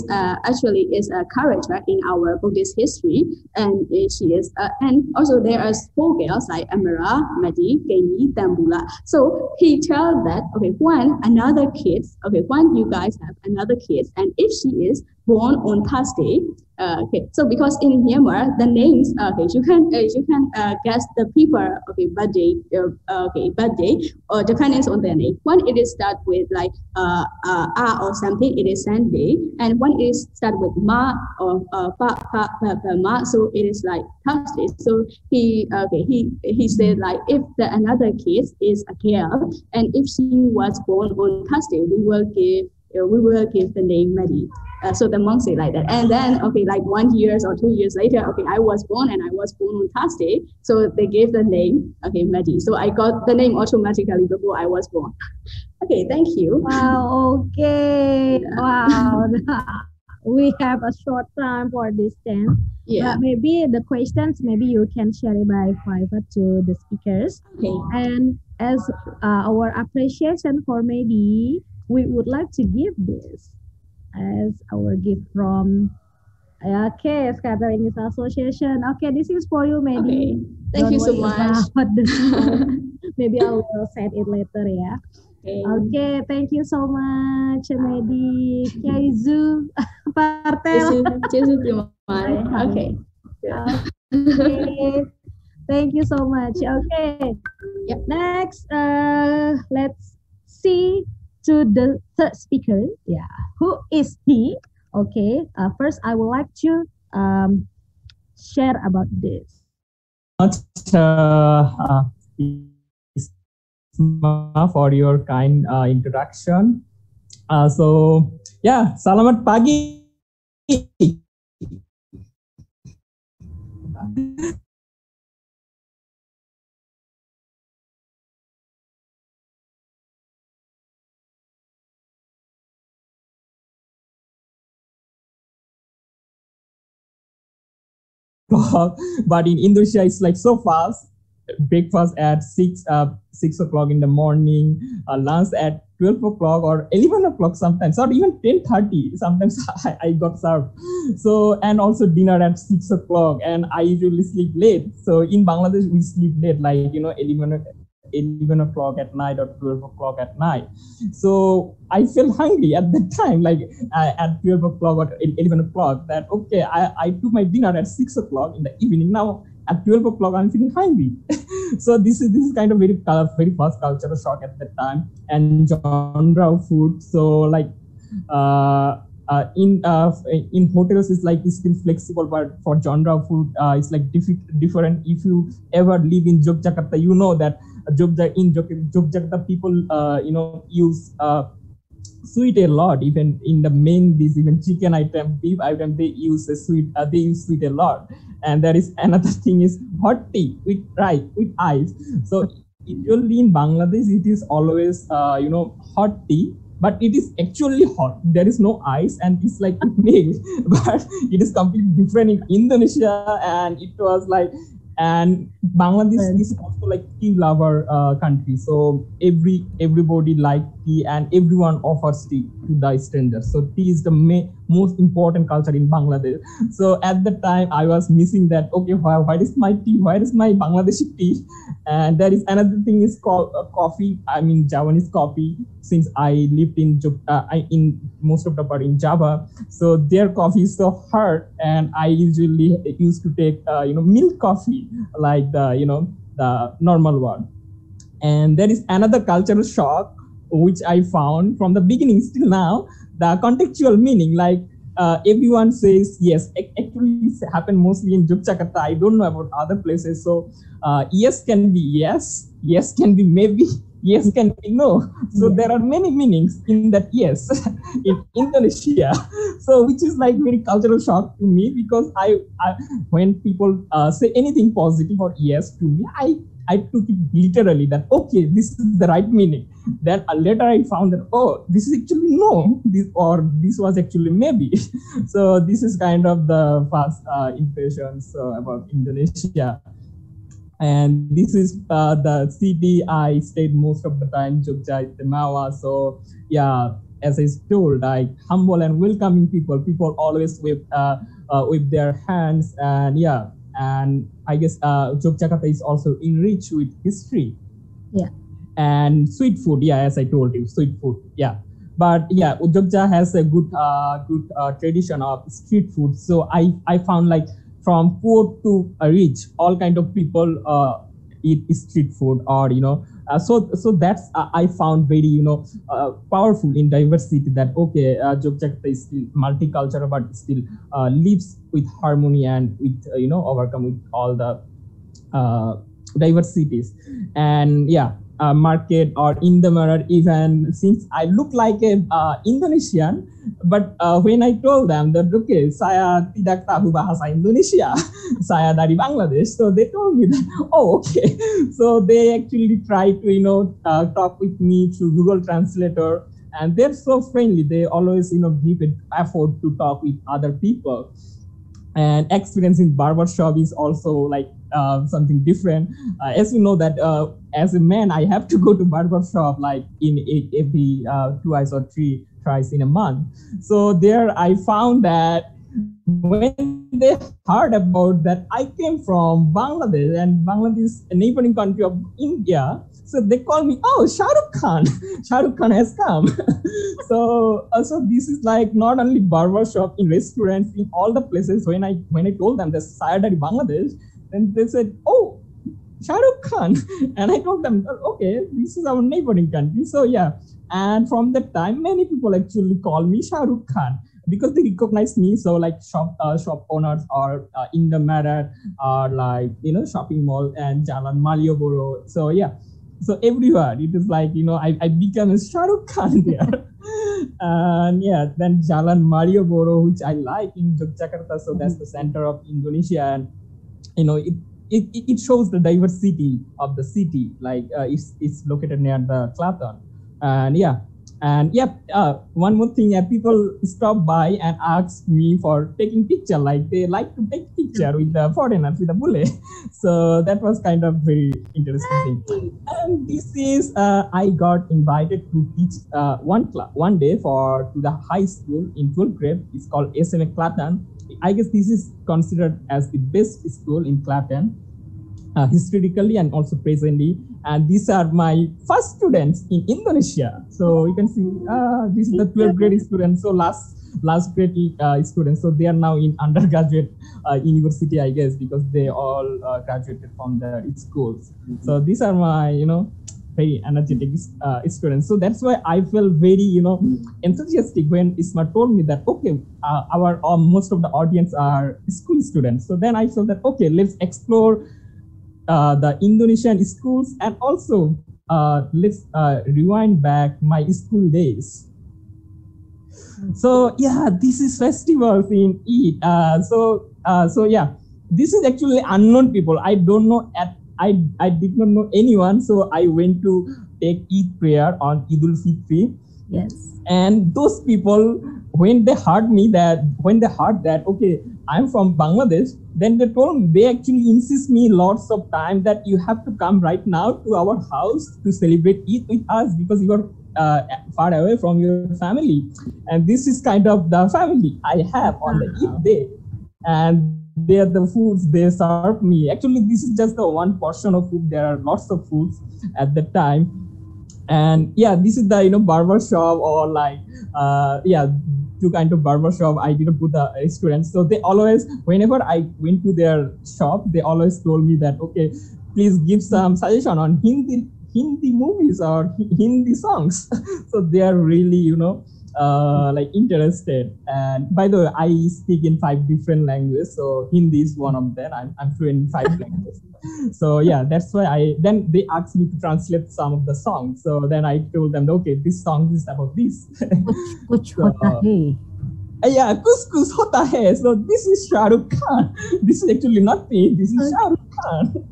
Actually is a character in our Buddhist history, and she is, and also there are 4 girls like Amara, Madi, Gaini, Tambula. So he tells that when you guys have another kid, and if she is born on Thursday, so because in Myanmar the names, you can guess the people birthday or depending on their name. One it is start with like or something, it is Sunday, and one is start with Ma or Ma, so it is like Thursday. So he said like if the another kid is a girl, and if she was born on Thursday, we will give the name Mehdi. So the monks say like that. And then, like 1 year or 2 years later, I was born and I was born on Thursday. So they gave the name, Mehdi. So I got the name automatically before I was born. Okay, thank you. Wow, okay. Wow. We have a short time for this dance. Yeah. Maybe the questions, maybe you can share it by private to the speakers. Okay. And as our appreciation for Mehdi, we would like to give this as our gift from Scatter English Association. Okay, this is for you, Mehdi. Okay. Thank you so much. Maybe I will send it later, yeah. Okay, thank you so much, Mehdi. Kaizu Partel. Okay. Okay. Thank you so much. Okay. Yep. Next, let's see to the third speaker. Yeah, who is he? Okay. First, I would like to share about this. For your kind introduction. So yeah, selamat pagi. But in Indonesia, it's like so fast. Breakfast at 6 o'clock in the morning, lunch at 12 o'clock or 11 o'clock sometimes, or even 10:30. Sometimes I got served. So, and also dinner at 6 o'clock, and I usually sleep late. So in Bangladesh, we sleep late, like, 11 o'clock at night or 12 o'clock at night. So I felt hungry at that time, like at 12 o'clock or 11 o'clock, that, okay, I took my dinner at 6 o'clock in the evening. Now at 12 o'clock, I'm feeling hungry. So this is kind of very fast cultural shock at that time. And genre food, so like in hotels, it's like it's still flexible, but for genre food, it's like different. If you ever live in Yogyakarta, you know that in Yogyakarta people use sweet a lot. Even in the main dish, even chicken item, beef item, they use sweet a lot. And there is another thing is hot tea with rice, with ice. So usually in Bangladesh, it is always hot tea, but it is actually hot. There is no ice, and it's like milk. But it is completely different in Indonesia, and it was like. And Bangladesh is also like tea lover country, so everybody like tea. tea, and everyone offers tea to the strangers. So tea is the most important culture in Bangladesh. So at the time I was missing that. Okay, where is my tea? Where is my Bangladeshi tea? And there is another thing is called coffee. I mean Javanese coffee. Since I lived in most of the part in Java, so their coffee is so hard, and I usually used to take milk coffee like the normal one. And there is another cultural shock which I found from the beginning still now, the contextual meaning, like everyone says yes. Actually it happened mostly in Yogyakarta. I don't know about other places. So yes can be yes, yes can be maybe, yes can be no. So there are many meanings in that yes in Indonesia. So which is like very cultural shock to me, because I when people say anything positive or yes to me, I took it literally that, okay, this is the right meaning. Then later I found that, oh, this is actually no, this was actually maybe. So this is kind of the first impressions about Indonesia. And this is the city I stayed most of the time, Jogja, Temawa. So yeah, as I told, like humble and welcoming people. People always with their hands, and yeah. And I guess Yogyakarta is also enriched with history. Yeah. And sweet food, yeah, as I told you, sweet food, yeah. But yeah, Jogja has a good tradition of street food. So I found like from poor to rich, all kind of people eat street food, or so that's I found very powerful in diversity, that okay, Yogyakarta is still multicultural but still lives with harmony and with overcome with all the diversities. And yeah, market or in the mirror, even since I look like a Indonesian, but when I told them that okay, saya tidak tahu bahasa Indonesia, saya dari Bangladesh, so they told me that, oh okay. So they actually try to talk with me through Google Translator, and they're so friendly. They always give it effort to talk with other people. And experience in barbershop is also like something different. As you know that as a man, I have to go to barbershop like in every twice or thrice in a month. So there I found that when they heard about that I came from Bangladesh, and Bangladesh is a neighboring country of India, so they call me, oh, Shah Rukh Khan. Shah Rukh Khan has come. So this is like not only barbershop, in restaurants, in all the places. When I told them that saya dari Bangladesh, then they said, oh, Shah Rukh Khan. And I told them, okay, this is our neighboring country. So yeah, and from that time, many people actually call me Shah Rukh Khan, because they recognize me. So like shop owners, or in the Marriott, or like shopping mall and Jalan Malioboro. So yeah, so everywhere it is like I become a Shah Rukh Khan there. And yeah, then Jalan Malioboro, which I like in Yogyakarta. So that's the center of Indonesia, and it shows the diversity of the city. Like it's located near the Klaten. And yeah. And yeah, one more thing, people stop by and ask me for taking picture. Like they like to take picture with the foreigners, with the bule. So that was kind of very interesting thing. And this is I got invited to teach one day to the high school in 12th grade. It's called SMA Klaten. I guess this is considered as the best school in Klaten, historically and also presently. And these are my first students in Indonesia. So you can see this is the 12th grade students. So last grade students. So they are now in undergraduate university, I guess, because they all graduated from their schools. So these are my very energetic students. So that's why I felt very enthusiastic when Isma told me that okay, our most of the audience are school students. So then I felt that okay, let's explore the Indonesian schools, and also let's rewind back my school days. So yeah, this is festivals in Eid. So yeah, this is actually unknown people. I don't know I did not know anyone. So I went to take Eid prayer on Eid ul Fitri. Yes. And those people when they heard that, okay, I'm from Bangladesh, then they actually insist me lots of time that you have to come right now to our house to celebrate Eid with us because you are far away from your family. And this is kind of the family I have on the Eid day. And they are the foods they serve me. Actually, this is just the one portion of food. There are lots of foods at that time. And yeah, this is the barber shop or like two kind of barber shop. I didn't put the restaurant. So they always, whenever I went to their shop, they always told me that, okay, please give some suggestion on Hindi movies or Hindi songs. So they are really, like interested. And by the way, I speak in 5 different languages. So Hindi is one of them. I'm fluent in 5 languages. So yeah, that's why then they asked me to translate some of the songs. So then I told them, okay, this song is about this. Kuch hota hai. Yeah, Kus hota hai. So this is Shah Rukh Khan. This is actually not me. This is Shah Rukh Khan.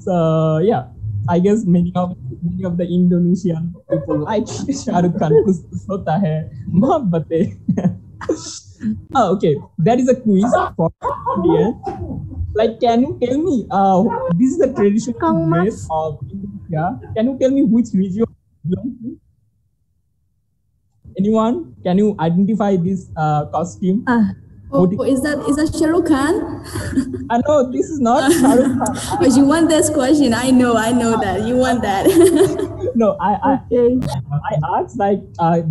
So yeah, I guess many of the Indonesian people like Shah Rukh Khan. Kus hota hai. Mohabbate. Oh, okay. That is a quiz for audience. Like, can you tell me, this is the traditional dress of Indonesia. Can you tell me which region you belong to? Anyone? Can you identify this costume? Is that Shah Rukh Khan? No, this is not Shah Rukh Khan. But you want this question? I know that you want that. No, I asked like,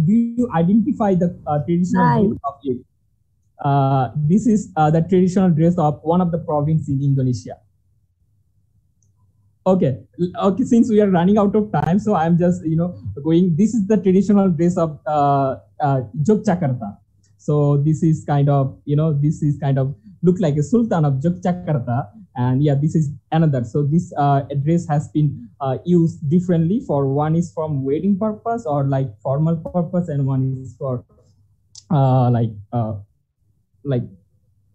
do you identify the traditional dress of it? This is the traditional dress of one of the provinces in Indonesia. Okay. Since we are running out of time, so I'm just going. This is the traditional dress of Yogyakarta. So this is kind of look like a sultan of Yogyakarta, and yeah, this is another. So this dress has been used differently. For one is from wedding purpose or like formal purpose, and one is for like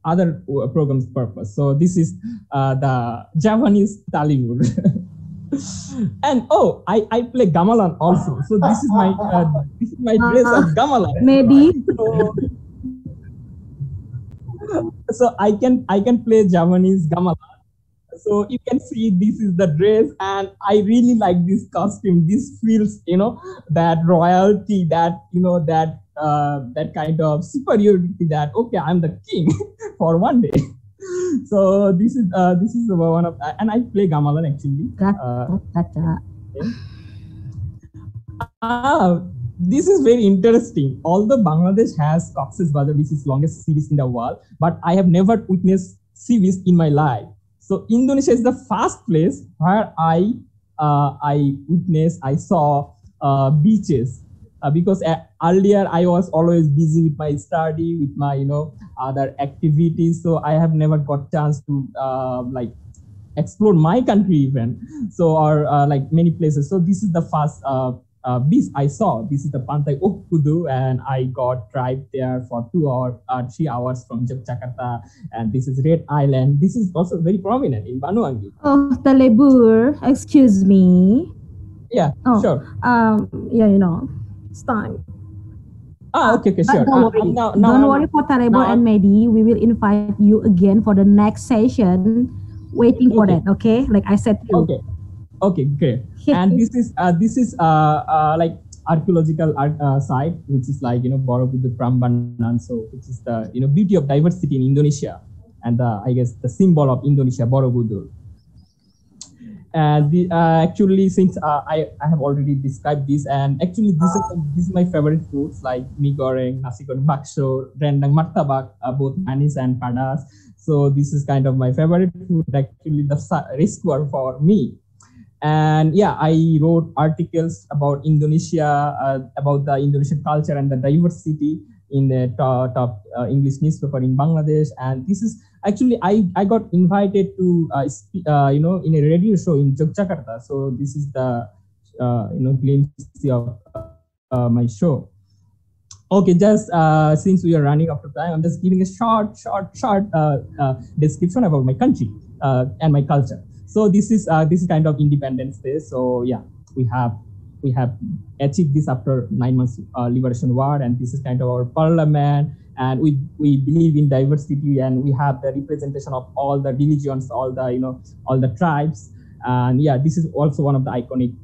other programs purpose. So this is the Javanese Tollywood. And I play gamelan also. So this is my dress of gamelan. Maybe. So I can play Javanese gamelan. So you can see this is the dress, and I really like this costume. This feels that royalty, that that kind of superiority, that okay, I'm the king for one day. So this is one of, and I play gamelan actually. This is very interesting. Although Bangladesh has Cox's Bazar, which is longest sea beach in the world, but I have never witnessed sea beach in my life. So Indonesia is the first place where I saw beaches. Because earlier I was always busy with my study, with my other activities, so I have never got chance to like explore my country even. So or like many places. So this is the first beach I saw. This is the Pantai Okudu, and I got drive there for 3 hours from Yogyakarta. And this is Red Island. This is also very prominent in Banoangi. Oh, Talebur, excuse me. Yeah, sure. It's time. Okay, sure. Don't worry for Talebur and Mehdi. We will invite you again for the next session. Waiting for that, okay? Like I said to you. Okay, great. And this is like archaeological site, which is like Borobudur Prambanan, so which is the beauty of diversity in Indonesia, and I guess the symbol of Indonesia, Borobudur. And actually, since I have already described this, and actually this is my favorite foods, like mie goreng, nasi goreng, bakso, rendang, martabak, both manis and padas. So this is kind of my favorite food. Actually, the risk were for me. And yeah, I wrote articles about Indonesia, about the Indonesian culture and the diversity in the top English newspaper in Bangladesh. And this is actually, I got invited to speak, in a radio show in Yogyakarta. So this is the glimpse of my show. Okay, just since we are running out of time, I'm just giving a short description about my country and my culture. So this is kind of Independence Day. So yeah, we have we have achieved this after 9 months liberation war, and this is kind of our parliament. And we believe in diversity, and we have the representation of all the religions, all the tribes. And yeah, this is also one of the iconic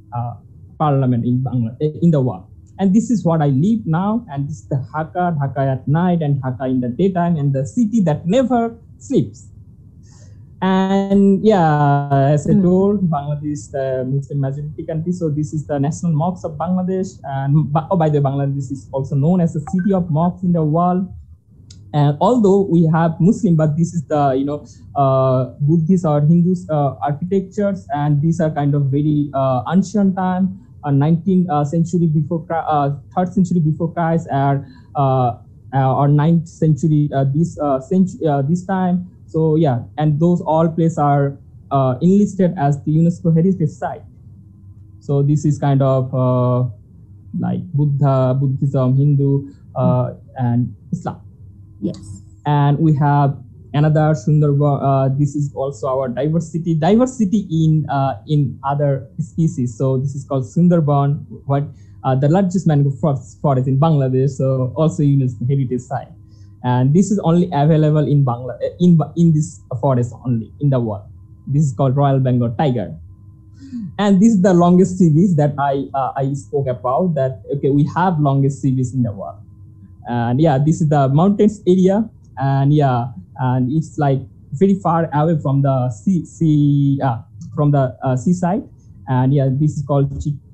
parliament in Bangladesh, in the world. And this is what I live now, and this is the Dhaka at night and Dhaka in the daytime, and the city that never sleeps. And yeah, as I told, Bangladesh is the Muslim majority country, so this is the national mosque of Bangladesh. And by the way, Bangladesh is also known as the city of mosques in the world. And although we have Muslim, but this is the Buddhist or Hindus architectures, and these are kind of very ancient time. 19th century before 3rd century before Christ, or 9th century this time. So yeah, and those all places are enlisted as the UNESCO heritage site. So this is kind of like Buddhism, Hindu, and Islam. Yes. And we have another Sundarban. This is also our diversity in other species. So this is called Sundarban, the largest mangrove forest in Bangladesh. So also UNESCO heritage site. And this is only available in Bangladesh, in this forest only in the world. This is called Royal Bengal tiger. And this is the longest sea beach that I spoke about. That okay, we have longest sea beach in the world. And yeah, this is the mountains area. And yeah, and it's like very far away from the seaside. And yeah, this is called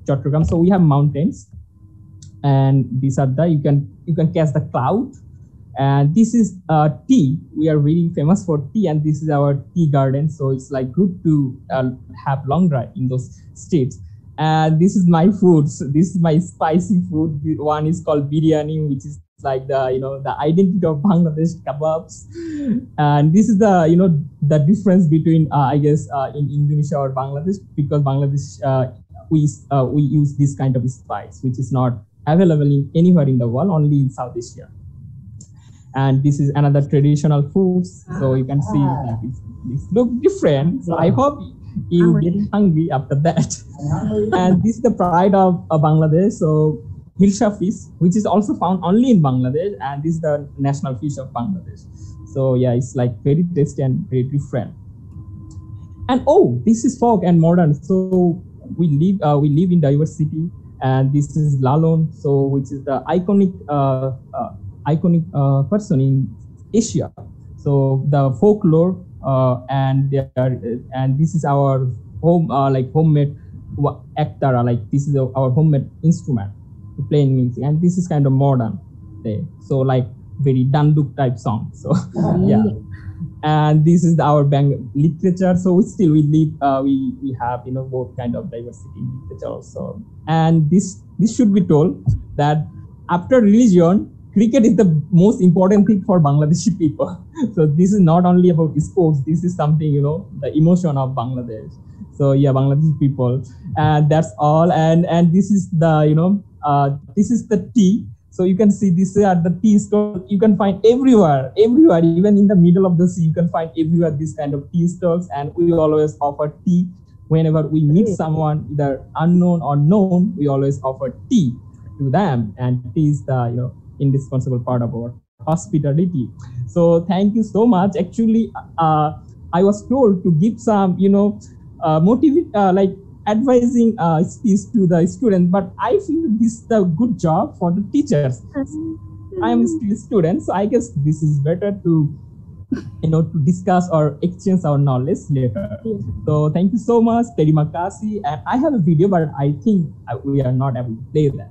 Chattogram. So we have mountains, and these are you can catch the cloud. And this is tea. We are really famous for tea, and this is our tea garden. So it's like good to have long drive in those states. And this is my food. So this is my spicy food. One is called biryani, which is like the identity of Bangladesh, kebabs. And this is the difference between I guess in Indonesia or Bangladesh, because Bangladesh we use this kind of spice, which is not available anywhere in the world, only in South Asia. And this is another traditional foods. So you can see that it looks different. So I hope you get hungry after that. And this is the pride of Bangladesh. So Hilsa fish, which is also found only in Bangladesh, and this is the national fish of Bangladesh. So yeah, it's like very tasty and very different. And oh, this is folk and modern. So we live in diversity, and this is Lalon, so which is the iconic person in Asia. So the folklore and this is our homemade aktara, like this is our homemade instrument playing music, and this is kind of modern. So like very danduk type song. So yeah, and this is our literature. So we live we have both kind of diversity in literature also. And this should be told that after religion, cricket is the most important thing for Bangladeshi people. So this is not only about sports. This is something, the emotion of Bangladesh. So yeah, Bangladeshi people, and that's all. And this is the this is the tea. So you can see these are the tea stalls. You can find everywhere, even in the middle of the sea. You can find everywhere this kind of tea stalls. And we always offer tea whenever we meet someone, either unknown or known. We always offer tea to them, and tea is the indispensable part of our hospitality. So thank you so much. Actually, I was told to give some advising speech to the students, but I feel this is a good job for the teachers. I am still a student, so I guess this is better to to discuss or exchange our knowledge later. So thank you so much, Terima kasih. And I have a video, but I think we are not able to play that.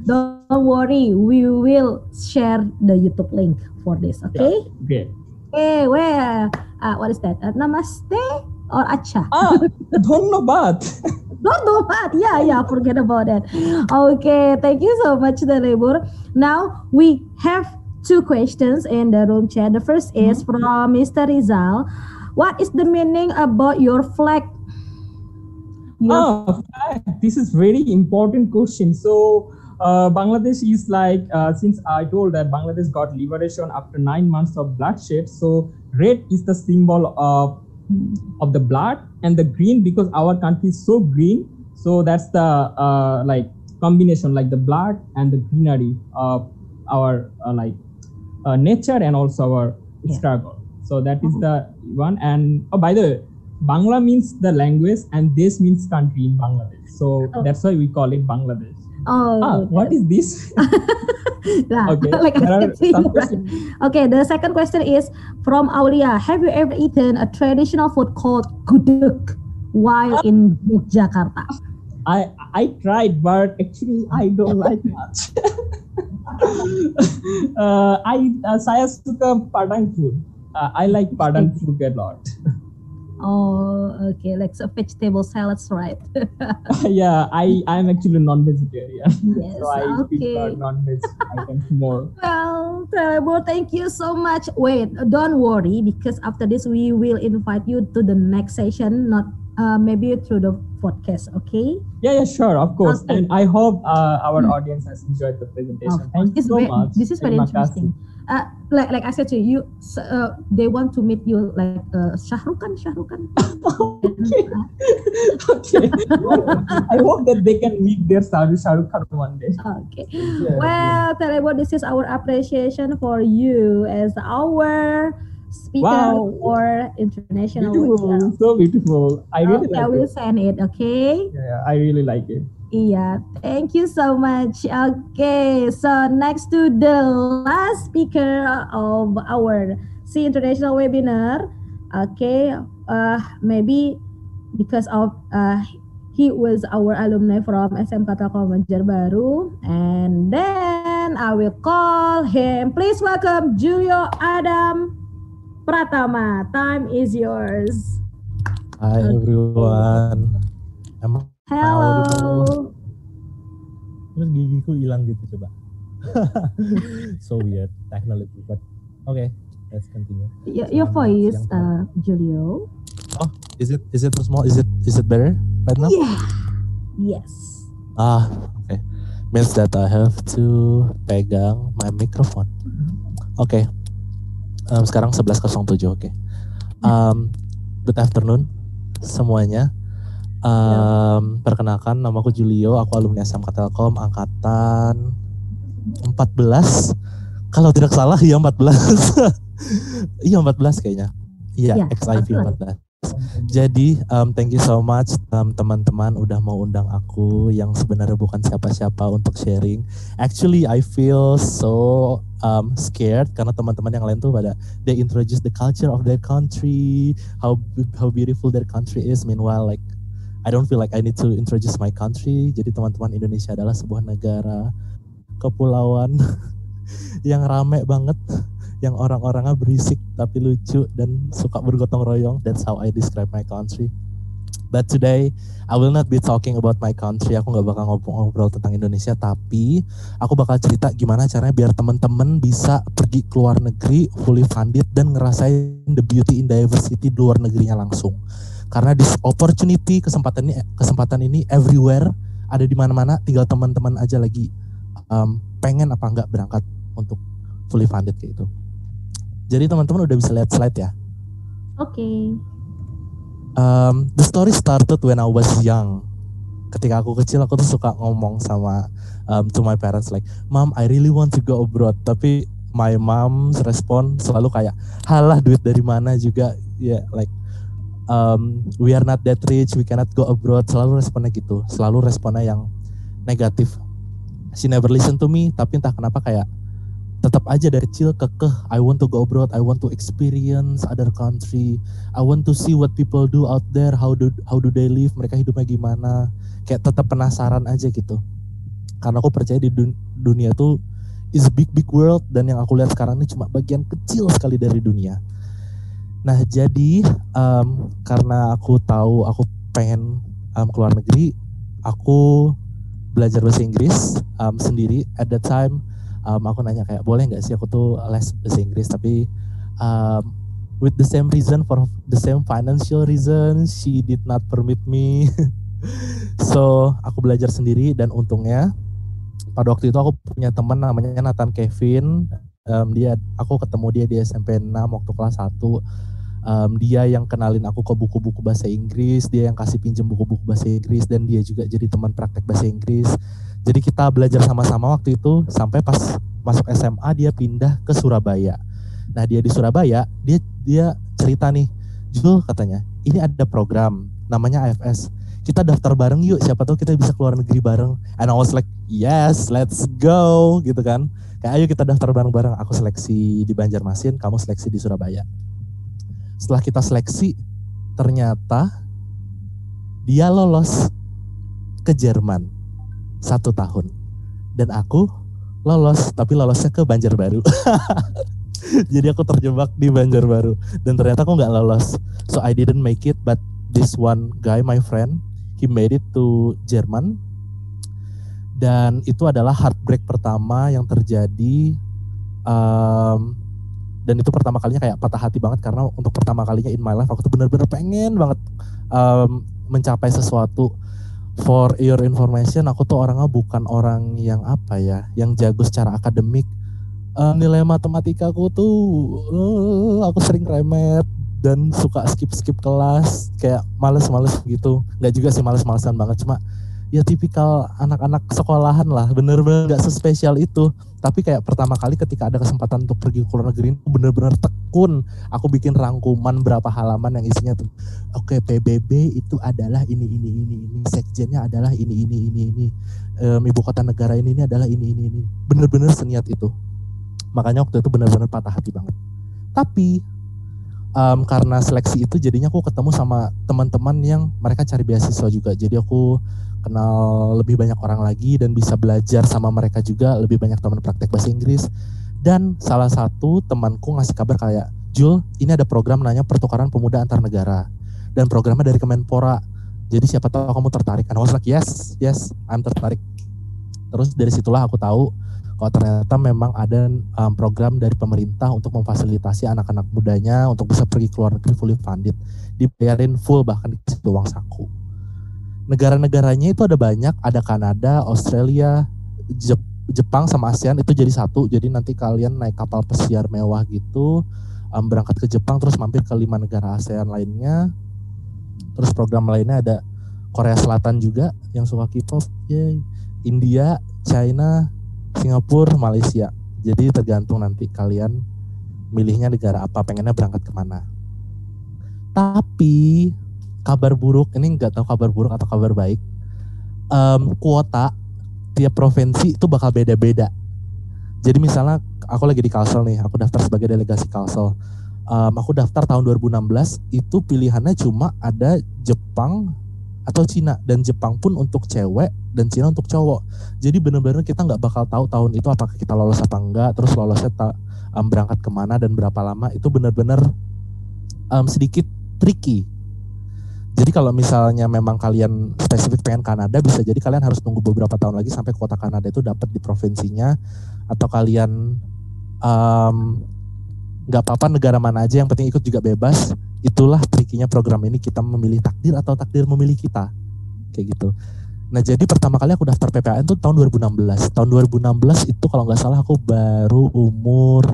Don't worry, we will share the YouTube link for this. Okay? Yeah, okay. Okay, where? What is that? Namaste or Acha? Dhonnobad. Dhonnobad. Yeah, forget about that. Okay, thank you so much, Dalebur. Now we have two questions in the room chat. The first is from Mr. Rizal. What is the meaning about your flag? This is very important question. So Bangladesh is like, since I told that Bangladesh got liberation after 9 months of bloodshed, so red is the symbol of the blood, and the green, because our country is so green, So that's the like combination, like the blood and the greenery of our nature and also our struggle. So that is the one. And by the way, Bangla means the language and Desh means country in Bangladesh. So that's why we call it Bangladesh. What is this? Okay. Okay, the second question is from Aulia. Have you ever eaten a traditional food called gudeg while in Yogyakarta? I tried, but actually I don't like much. Saya suka Padang food. I like Padang food a lot. Oh, okay, like so vegetable salads, right? Yeah, I'm actually non-vegetarian. Yes, so I prefer non-veg items more. Well, terrible. Thank you so much. Wait, don't worry, because after this we will invite you to the next session, not maybe through the podcast, okay? Yeah, sure, of course. Okay. And I hope our audience has enjoyed the presentation. Thank you so much. This is very interesting. Like I said to you, they want to meet you like Shah Rukh Khan. Okay. Okay. I hope that they can meet their Shah Rukh Khan one day. Okay. Yeah, well, Terebo, this is our appreciation for you as our speaker for international. Beautiful, so beautiful. I really like it. I will send it. Okay. Yeah, I really like it. Yeah, thank you so much. Okay, so next to the last speaker of our SEA International webinar. Okay, maybe because of he was our alumni from SMK Telkom Banjarbaru, and then I will call him. Please welcome Julio Adam Pratama. Time is yours. Hi everyone. Hello. Terus gigiku hilang gitu coba. So weird technology, but okay, let's continue. Your voice, Julio. Oh, is it too small? Is it better right now? Yeah. Yes. Okay. Means that I have to pegang my microphone. Okay. Sekarang 11.07. Okay. Good afternoon semuanya. Perkenalkan, namaku Julio, aku alumni SMK Telkom angkatan 14. Kalau tidak salah ya 14. Iya 14 kayaknya. Iya, XIV 14. Jadi thank you so much teman-teman udah mau undang aku yang sebenarnya bukan siapa-siapa untuk sharing. Actually I feel so scared karena teman-teman yang lain tuh pada they introduce the culture of their country, how beautiful their country is. Meanwhile like I don't feel like I need to introduce my country. Jadi teman-teman, Indonesia adalah sebuah negara kepulauan yang rame banget, yang orang-orangnya berisik tapi lucu dan suka bergotong royong. That's how I describe my country. But today I will not be talking about my country. Aku nggak bakal ngobrol tentang Indonesia, tapi aku bakal cerita gimana caranya biar teman-teman bisa pergi ke luar negeri fully funded dan ngerasain the beauty in diversity di luar negerinya langsung. Karena this opportunity, kesempatan ini everywhere, ada di mana-mana, tinggal teman-teman aja lagi pengen apa enggak berangkat untuk fully funded kayak gitu. Jadi teman-teman udah bisa lihat slide ya? Oke. The story started when I was young. Ketika aku kecil, aku tuh suka ngomong sama to my parents like, "Mom, I really want to go abroad." Tapi my mom's respon selalu kayak, "Halah, duit dari mana juga?" Yeah, like we are not that rich, we cannot go abroad. Selalu responnya gitu, selalu responnya yang negatif. She never listen to me, tapi entah kenapa kayak tetap aja dari kecil kekeh, I want to go abroad, I want to experience other country, I want to see what people do out there, how do they live, mereka hidupnya gimana. Kayak tetap penasaran aja gitu. Karena aku percaya di dunia tuh is a big world, dan yang aku lihat sekarang ini cuma bagian kecil sekali dari dunia. Nah jadi karena aku tahu aku pengen keluar negeri, aku belajar bahasa Inggris sendiri. At that time aku nanya kayak boleh nggak sih aku tuh les bahasa Inggris, tapi with the same reason, for the same financial reason, she did not permit me. So aku belajar sendiri, dan untungnya pada waktu itu aku punya teman namanya Nathan Kevin. Aku ketemu dia di SMP 6 waktu kelas 1. Dia yang kenalin aku ke buku-buku bahasa Inggris, dia yang kasih pinjem buku-buku bahasa Inggris, dan dia juga jadi teman praktek bahasa Inggris. Jadi kita belajar sama-sama waktu itu sampai pas masuk SMA dia pindah ke Surabaya. Nah dia di Surabaya, dia cerita nih, Jul katanya, ini ada program namanya AFS. Kita daftar bareng yuk, siapa tahu kita bisa keluar negeri bareng. And I was like, yes, let's go, gitu kan. Kayak ayo kita daftar bareng-bareng. Aku seleksi di Banjarmasin, kamu seleksi di Surabaya. Setelah kita seleksi, ternyata dia lolos ke Jerman 1 tahun. Dan aku lolos, tapi lolosnya ke Banjarbaru. Jadi aku terjebak di Banjarbaru. Dan ternyata aku gak lolos. So I didn't make it, but this one guy, my friend, he made it to Jerman. Dan itu adalah heartbreak pertama yang terjadi. Dan itu pertama kalinya kayak patah hati banget, karena untuk pertama kalinya in my life aku tuh benar-benar pengen banget mencapai sesuatu. For your information, aku tuh orangnya bukan orang yang yang jago secara akademik. Nilai matematika aku tuh aku sering remet dan suka skip kelas, kayak males gitu. Nggak juga sih males-malesan banget, cuma ya tipikal anak-anak sekolahan lah, bener-bener gak sespesial itu. Tapi kayak pertama kali ketika ada kesempatan untuk pergi ke luar negeri, bener-bener tekun. Aku bikin rangkuman berapa halaman yang isinya tuh, oke, PBB itu adalah ini, sekjennya adalah ini. Ibu kota negara ini adalah ini. Bener-bener seniat itu. Makanya waktu itu bener-bener patah hati banget. Tapi karena seleksi itu jadinya aku ketemu sama teman-teman yang mereka cari beasiswa juga. Jadi aku kenal lebih banyak orang lagi dan bisa belajar sama mereka juga, lebih banyak teman praktek bahasa Inggris. Dan salah satu temanku ngasih kabar kayak, Jul, ini ada program namanya Pertukaran Pemuda Antar Negara. Dan programnya dari Kemenpora. Jadi siapa tahu kamu tertarik. And I was like, yes, I'm tertarik. Terus dari situlah aku tahu kalau ternyata memang ada program dari pemerintah untuk memfasilitasi anak-anak mudanya untuk bisa pergi ke luar negeri fully funded. Dibayarin full, bahkan dikasih uang saku. Negara-negaranya itu ada banyak, ada Kanada, Australia, Jepang sama ASEAN itu jadi satu. Jadi nanti kalian naik kapal pesiar mewah gitu, berangkat ke Jepang terus mampir ke 5 negara ASEAN lainnya. Terus program lainnya ada Korea Selatan juga yang suka K-pop, India, China, Singapura, Malaysia. Jadi tergantung nanti kalian milihnya negara apa, pengennya berangkat kemana. Tapi kabar buruk, ini nggak tahu kabar buruk atau kabar baik, kuota tiap provinsi itu bakal beda-beda. Jadi misalnya aku lagi di Kalsel nih, aku daftar sebagai delegasi Kalsel. Aku daftar tahun 2016, itu pilihannya cuma ada Jepang atau Cina, dan Jepang pun untuk cewek dan Cina untuk cowok. Jadi benar-benar kita nggak bakal tahu tahun itu apakah kita lolos apa enggak, terus lolosnya berangkat kemana dan berapa lama. Itu benar-benar sedikit tricky. Jadi kalau misalnya memang kalian spesifik pengen Kanada, bisa jadi kalian harus tunggu beberapa tahun lagi sampai kuota Kanada itu dapat di provinsinya, atau kalian nggak apa-apa negara mana aja, yang penting ikut juga bebas. Itulah trikinya program ini, kita memilih takdir atau takdir memilih kita, kayak gitu. Nah jadi pertama kali aku daftar PPAN tuh tahun 2016. Tahun 2016 itu kalau nggak salah aku baru umur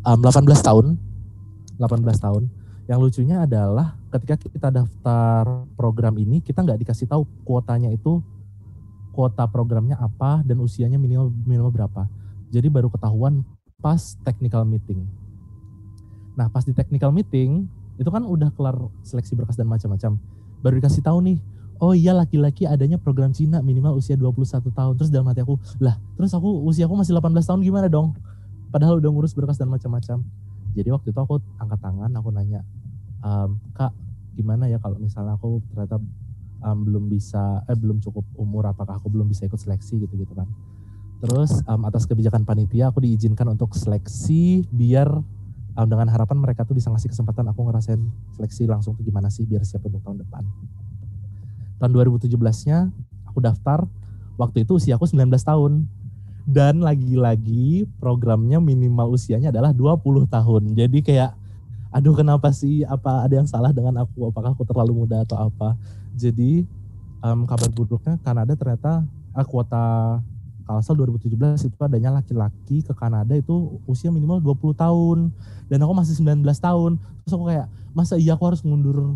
18 tahun. Yang lucunya adalah ketika kita daftar program ini, kita nggak dikasih tahu kuotanya itu, kuota programnya apa dan usianya minimal berapa. Jadi baru ketahuan pas technical meeting. Nah pas di technical meeting itu kan udah kelar seleksi berkas dan macam-macam. Baru dikasih tahu nih, oh iya laki-laki adanya program Cina minimal usia 21 tahun. Terus dalam hati aku, terus usiaku masih 18 tahun gimana dong? Padahal udah ngurus berkas dan macam-macam. Jadi waktu itu aku angkat tangan, aku nanya, Kak, gimana ya kalau misalnya aku ternyata belum cukup umur, apakah aku belum bisa ikut seleksi gitu kan. Terus atas kebijakan panitia aku diizinkan untuk seleksi, biar dengan harapan mereka tuh bisa ngasih kesempatan aku ngerasain seleksi langsung tuh gimana sih biar siap untuk tahun depan. Tahun 2017-nya aku daftar, waktu itu usia aku 19 tahun. Dan lagi-lagi programnya minimal usianya adalah 20 tahun. Jadi kayak, aduh kenapa sih, apa ada yang salah dengan aku, apakah aku terlalu muda atau apa. Jadi kabar buruknya Kanada ternyata kuota Kalsel 2017 itu adanya laki-laki ke Kanada itu usia minimal 20 tahun. Dan aku masih 19 tahun. Terus aku kayak, masa iya aku harus mundur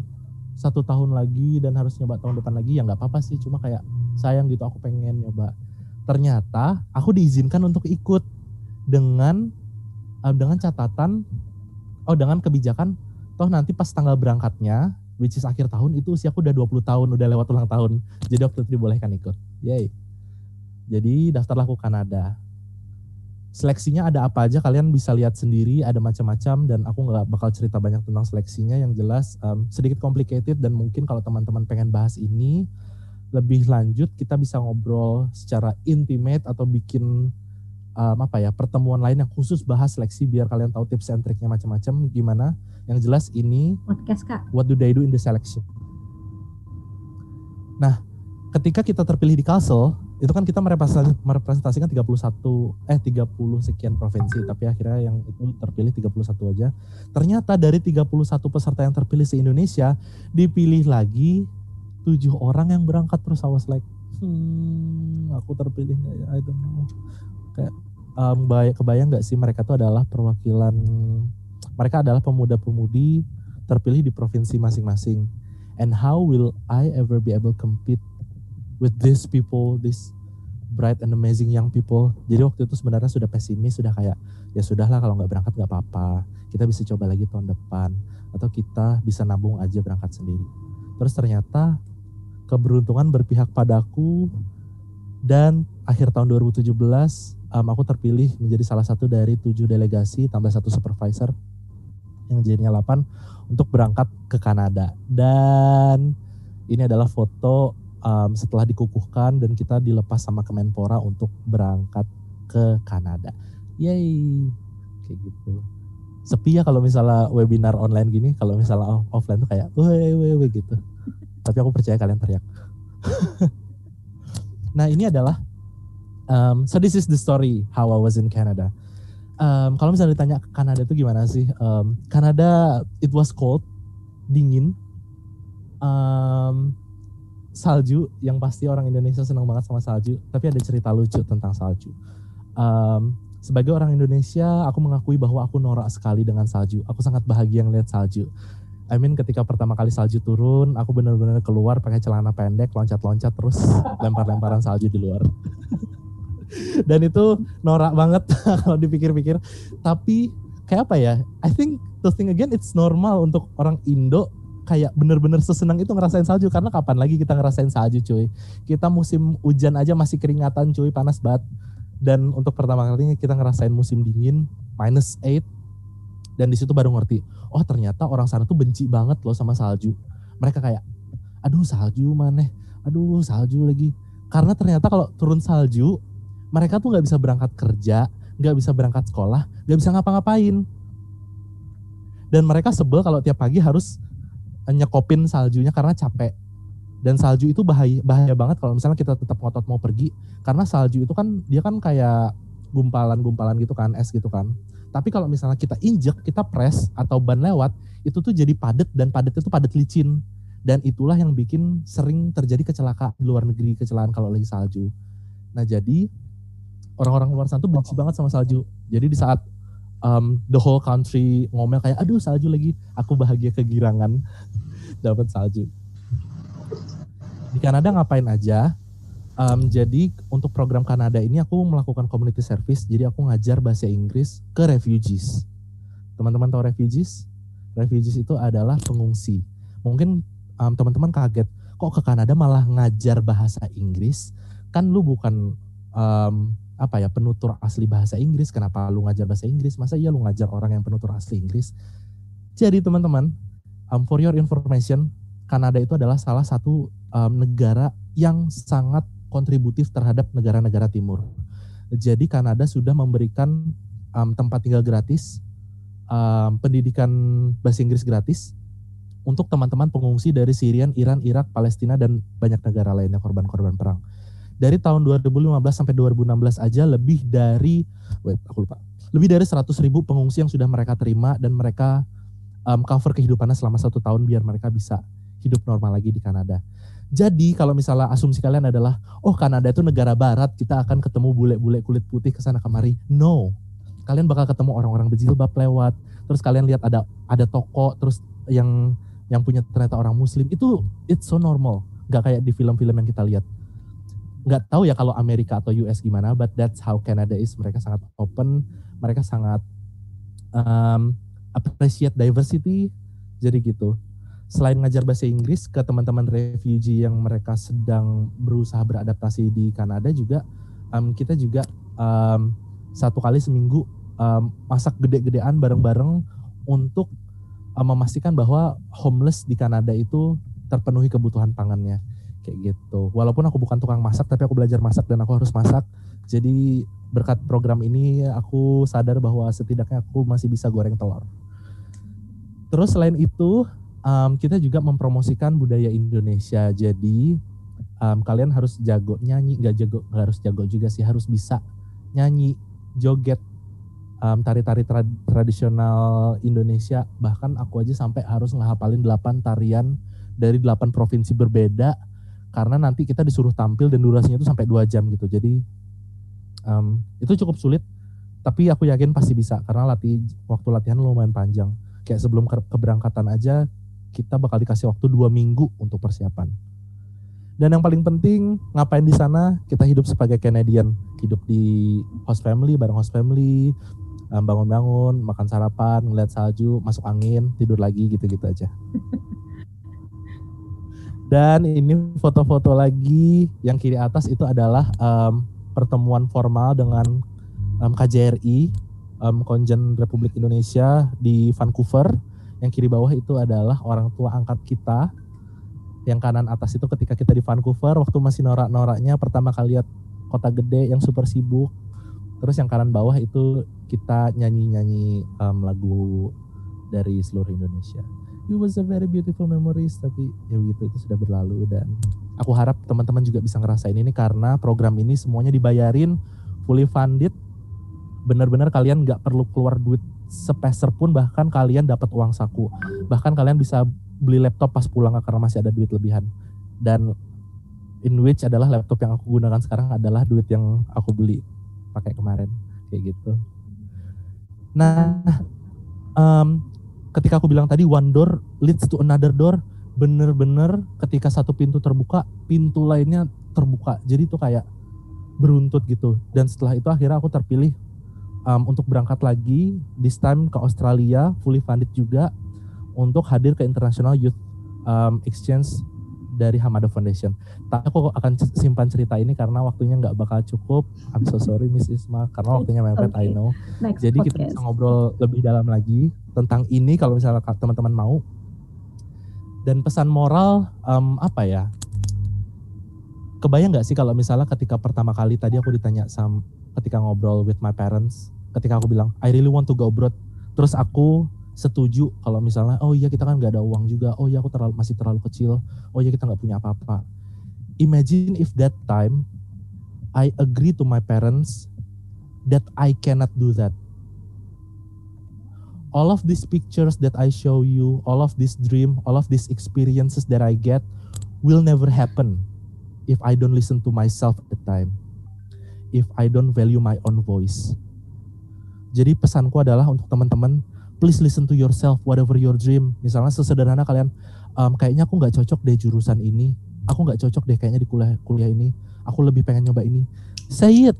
1 tahun lagi dan harus nyoba tahun depan lagi? Ya nggak apa-apa sih, cuma kayak sayang gitu, aku pengen nyoba. Ternyata aku diizinkan untuk ikut dengan catatan, dengan kebijakan, toh nanti pas tanggal berangkatnya, which is akhir tahun, itu usiaku udah 20 tahun, udah lewat ulang tahun. Jadi waktu itu dibolehkan ikut. Yay. Jadi daftarlah ke Kanada. Seleksinya ada apa aja kalian bisa lihat sendiri, ada macam-macam dan aku nggak bakal cerita banyak tentang seleksinya. Yang jelas sedikit complicated dan mungkin kalau teman-teman pengen bahas ini lebih lanjut kita bisa ngobrol secara intimate atau bikin pertemuan lain yang khusus bahas seleksi biar kalian tahu tips and triknya macam-macam gimana. Yang jelas ini podcast Kak. What do they do in the selection? Nah, ketika kita terpilih di Kalsel, itu kan kita merepresentasikan 30 sekian provinsi, tapi akhirnya yang itu terpilih 31 aja. Ternyata dari 31 peserta yang terpilih se-Indonesia, dipilih lagi 7 orang yang berangkat. Terus I was like, aku terpilih nggak ya? I don't know. Kayak kebayang nggak sih mereka tuh adalah perwakilan, mereka adalah pemuda-pemudi terpilih di provinsi masing-masing. And how will I ever be able to compete with these people, these bright and amazing young people? Jadi waktu itu sebenarnya sudah pesimis, sudah kayak ya sudahlah kalau nggak berangkat nggak apa-apa, kita bisa coba lagi tahun depan atau kita bisa nabung aja berangkat sendiri. Terus ternyata keberuntungan berpihak padaku dan akhir tahun 2017 aku terpilih menjadi salah satu dari 7 delegasi tambah 1 supervisor yang jadinya 8 untuk berangkat ke Kanada. Dan ini adalah foto setelah dikukuhkan dan kita dilepas sama Kemenpora untuk berangkat ke Kanada. Yay, kayak gitu. Sepi ya kalau misalnya webinar online gini, kalau misalnya offline tuh kayak weh gitu. Tapi aku percaya kalian teriak. Nah ini adalah, so this is the story how I was in Canada. Kalau misalnya ditanya Kanada itu gimana sih? Kanada it was cold, dingin. Salju, yang pasti orang Indonesia senang banget sama salju, tapi ada cerita lucu tentang salju. Sebagai orang Indonesia, aku mengakui bahwa aku norak sekali dengan salju. Aku sangat bahagia ngeliat salju. I mean ketika pertama kali salju turun, aku benar-benar keluar pakai celana pendek, loncat-loncat terus lempar-lemparan salju di luar. Dan itu norak banget kalau dipikir-pikir. Tapi kayak apa ya? I think the thing again, it's normal untuk orang Indo kayak bener-bener sesenang itu ngerasain salju, karena kapan lagi kita ngerasain salju cuy. Kita musim hujan aja masih keringatan cuy, panas banget. Dan untuk pertama kalinya kita ngerasain musim dingin, -8. Dan di situ baru ngerti, oh ternyata orang sana tuh benci banget loh sama salju. Mereka kayak, aduh salju maneh, aduh salju lagi. Karena ternyata kalau turun salju, mereka tuh gak bisa berangkat kerja, gak bisa berangkat sekolah, gak bisa ngapa-ngapain. Dan mereka sebel kalau tiap pagi harus nyekopin saljunya karena capek. Dan salju itu bahaya banget kalau misalnya kita tetap ngotot mau pergi, karena salju itu kan dia kan kayak gumpalan-gumpalan gitu kan, es gitu kan. Tapi kalau misalnya kita injek, kita press atau ban lewat, itu tuh jadi padat, dan padat itu padat licin. Dan itulah yang bikin sering terjadi kecelakaan di luar negeri, kecelakaan kalau lagi salju. Nah jadi orang-orang luar sana tuh benci banget sama salju. Jadi di saat the whole country ngomel kayak aduh salju lagi, aku bahagia kegirangan dapat salju. Di Kanada ngapain aja? Jadi untuk program Kanada ini aku melakukan community service. Jadi aku ngajar bahasa Inggris ke refugees. Teman-teman tahu refugees? Refugees itu adalah pengungsi. Mungkin teman-teman kaget, kok ke Kanada malah ngajar bahasa Inggris? Kan lu bukan penutur asli bahasa Inggris, kenapa lu ngajar bahasa Inggris? Masa iya lu ngajar orang yang penutur asli Inggris? Jadi teman-teman, for your information, Kanada itu adalah salah satu negara yang sangat kontributif terhadap negara-negara timur. Jadi Kanada sudah memberikan tempat tinggal gratis, pendidikan bahasa Inggris gratis untuk teman-teman pengungsi dari Syria, Iran, Irak, Palestina, dan banyak negara lainnya korban-korban perang. Dari tahun 2015 sampai 2016 aja lebih dari 100.000 pengungsi yang sudah mereka terima, dan mereka cover kehidupannya selama 1 tahun biar mereka bisa hidup normal lagi di Kanada. Jadi kalau misalnya asumsi kalian adalah, oh Kanada itu negara barat, kita akan ketemu bule-bule kulit putih kesana kemari. No, kalian bakal ketemu orang-orang berjilbab lewat. Terus kalian lihat ada toko, terus yang punya ternyata orang Muslim. Itu it's so normal, nggak kayak di film-film yang kita lihat. Nggak tahu ya kalau Amerika atau US gimana, but that's how Canada is. Mereka sangat open, mereka sangat appreciate diversity. Jadi gitu. Selain ngajar bahasa Inggris ke teman-teman refugee yang mereka sedang berusaha beradaptasi di Kanada juga, kita juga 1 kali seminggu masak gede-gedean bareng-bareng untuk memastikan bahwa homeless di Kanada itu terpenuhi kebutuhan pangannya. Kayak gitu. Walaupun aku bukan tukang masak, tapi aku belajar masak dan aku harus masak. Jadi berkat program ini aku sadar bahwa setidaknya aku masih bisa goreng telur. Terus selain itu, kita juga mempromosikan budaya Indonesia. Jadi kalian harus jago nyanyi, nggak harus jago juga sih, harus bisa nyanyi, joget, tari-tari tradisional Indonesia. Bahkan aku aja sampai harus ngehafalin 8 tarian dari 8 provinsi berbeda, karena nanti kita disuruh tampil dan durasinya itu sampai 2 jam gitu. Jadi itu cukup sulit, tapi aku yakin pasti bisa karena waktu latihan lumayan panjang. Kayak sebelum keberangkatan aja kita bakal dikasih waktu 2 minggu untuk persiapan. Dan yang paling penting, ngapain di sana? Kita hidup sebagai Canadian, hidup di host family, bareng host family, bangun-bangun, makan sarapan, ngeliat salju, masuk angin, tidur lagi, gitu-gitu aja. Dan ini foto-foto lagi, yang kiri atas itu adalah pertemuan formal dengan KJRI, Konjen Republik Indonesia di Vancouver. Yang kiri bawah itu adalah orang tua angkat kita. Yang kanan atas itu ketika kita di Vancouver, waktu masih norak-noraknya pertama kali lihat kota gede yang super sibuk. Terus yang kanan bawah itu kita nyanyi-nyanyi lagu dari seluruh Indonesia. It was a very beautiful memories, tapi ya begitu, itu sudah berlalu. Dan aku harap teman-teman juga bisa ngerasain ini karena program ini semuanya dibayarin, fully funded. Benar-benar kalian nggak perlu keluar duit sepeser pun, bahkan kalian dapat uang saku. Bahkan kalian bisa beli laptop pas pulang karena masih ada duit lebihan. Dan in which adalah laptop yang aku gunakan sekarang adalah duit yang aku beli pakai kemarin, kayak gitu. Nah, ketika aku bilang tadi one door leads to another door, bener-bener ketika satu pintu terbuka, pintu lainnya terbuka. Jadi itu kayak beruntut gitu. Dan setelah itu akhirnya aku terpilih untuk berangkat lagi, this time ke Australia, fully funded juga, untuk hadir ke International Youth Exchange dari Hamada Foundation. Tapi aku akan simpan cerita ini karena waktunya nggak bakal cukup. I'm so sorry Miss Isma, karena waktunya mepet, I know. Jadi kita bisa ngobrol lebih dalam lagi tentang ini kalau misalnya teman-teman mau. Dan pesan moral apa ya? Kebayang nggak sih kalau misalnya ketika pertama kali tadi aku ditanya ketika ngobrol with my parents, ketika aku bilang I really want to go abroad, terus aku setuju kalau misalnya oh iya kita kan nggak ada uang juga, oh iya aku masih terlalu kecil, oh iya kita nggak punya apa-apa. Imagine if that time I agree to my parents that I cannot do that. All of these pictures that I show you, all of this dream, all of these experiences that I get will never happen if I don't listen to myself at the time, if I don't value my own voice. Jadi pesanku adalah untuk teman-teman, please listen to yourself, whatever your dream. Misalnya sesederhana kalian, kayaknya aku nggak cocok deh jurusan ini, aku nggak cocok deh kayaknya di kuliah ini, aku lebih pengen nyoba ini. Say it,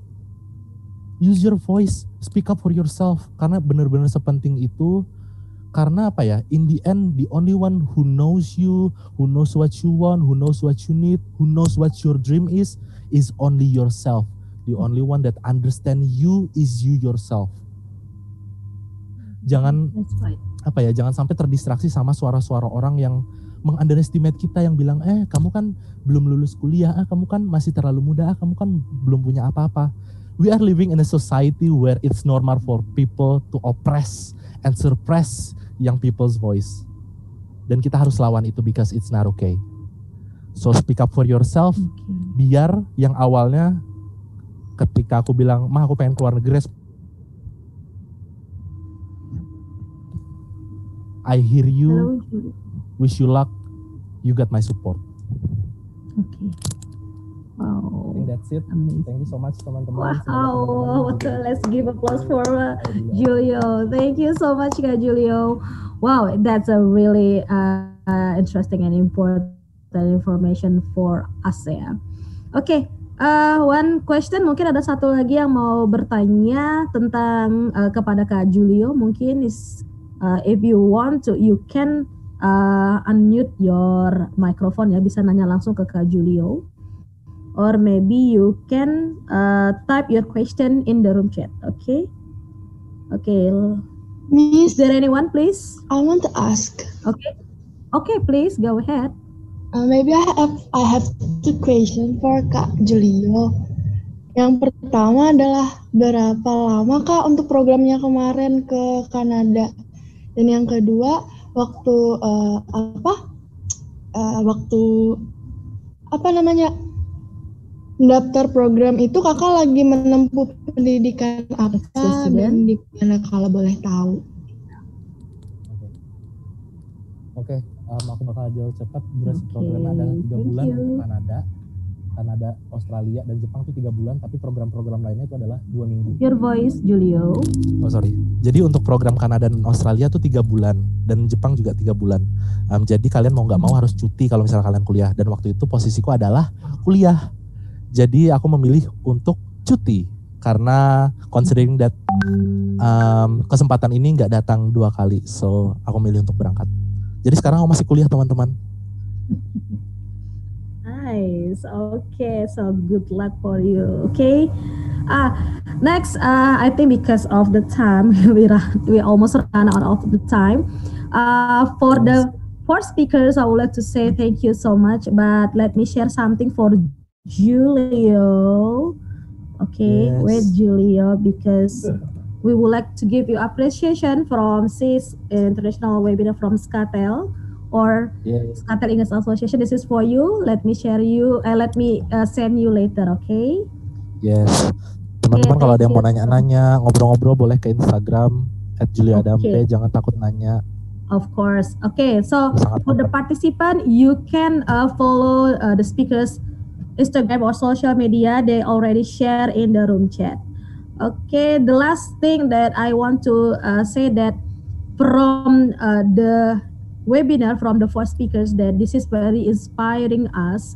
use your voice, speak up for yourself, karena benar-benar sepenting itu. Karena apa ya, in the end, the only one who knows you, who knows what you want, who knows what you need, who knows what your dream is only yourself. The only one that understand you is you yourself. Jangan jangan sampai terdistraksi sama suara-suara orang yang meng-underestimate kita, yang bilang kamu kan belum lulus kuliah, kamu kan masih terlalu muda, kamu kan belum punya apa-apa. We are living in a society where it's normal for people to oppress and suppress young people's voice. Dan kita harus lawan itu because it's not okay. So speak up for yourself. Biar yang awalnya ketika aku bilang, aku pengen keluar negeri, I hear you, wish you luck, you got my support. Okay. Wow. I think that's it. Amazing. Thank you so much teman-teman. Wow. Let's give applause for Julio. Thank you so much, Kak Julio. Wow, that's a really interesting and important information for us ya. Oke, one question, mungkin ada satu lagi yang mau bertanya tentang kepada Kak Julio. Mungkin is if you want to, you can unmute your microphone ya, bisa nanya langsung ke Kak Julio. Or maybe you can type your question in the room chat. Okay. Miss, is there anyone, please? I want to ask. Okay, please go ahead. Maybe I have two questions for Kak Julio. Yang pertama adalah berapa lama Kak untuk programnya kemarin ke Kanada? Dan yang kedua, waktu daftar program itu Kakak lagi menempuh pendidikan apa dan di mana kalau boleh tahu? Oke, aku bakal jawab cepat. Durasi programnya adalah 3 bulan untuk Kanada, Australia, dan Jepang itu 3 bulan, tapi program-program lainnya itu adalah 2 minggu. Your voice, Julio. Oh sorry. Jadi untuk program Kanada dan Australia itu 3 bulan, dan Jepang juga 3 bulan. Jadi kalian mau nggak mau harus cuti kalau misalnya kalian kuliah. Dan waktu itu posisiku adalah kuliah. Jadi aku memilih untuk cuti karena considering that kesempatan ini nggak datang 2 kali, so aku milih untuk berangkat. Jadi sekarang aku masih kuliah teman-teman. Nice. Okay, so good luck for you. Okay. Next, I think because of the time, we almost run out of the time. For the 4 speakers, I would like to say thank you so much. But let me share something for Julio. Okay, yes. With Julio, because we would like to give you appreciation from CIS International Webinar from SCATEL or SCATEL English Association. This is for you. Let me share you. Let me send you later. Okay? Yes. Teman-teman kalau ada yang mau nanya-nanya, ngobrol-ngobrol boleh ke Instagram @juliadampe. Jangan takut nanya. Of course. Okay. So for the participant, you can follow the speakers Instagram or social media. They already share in the room chat. Okay, the last thing that I want to say that from the webinar from the 4 speakers, that this is very inspiring us,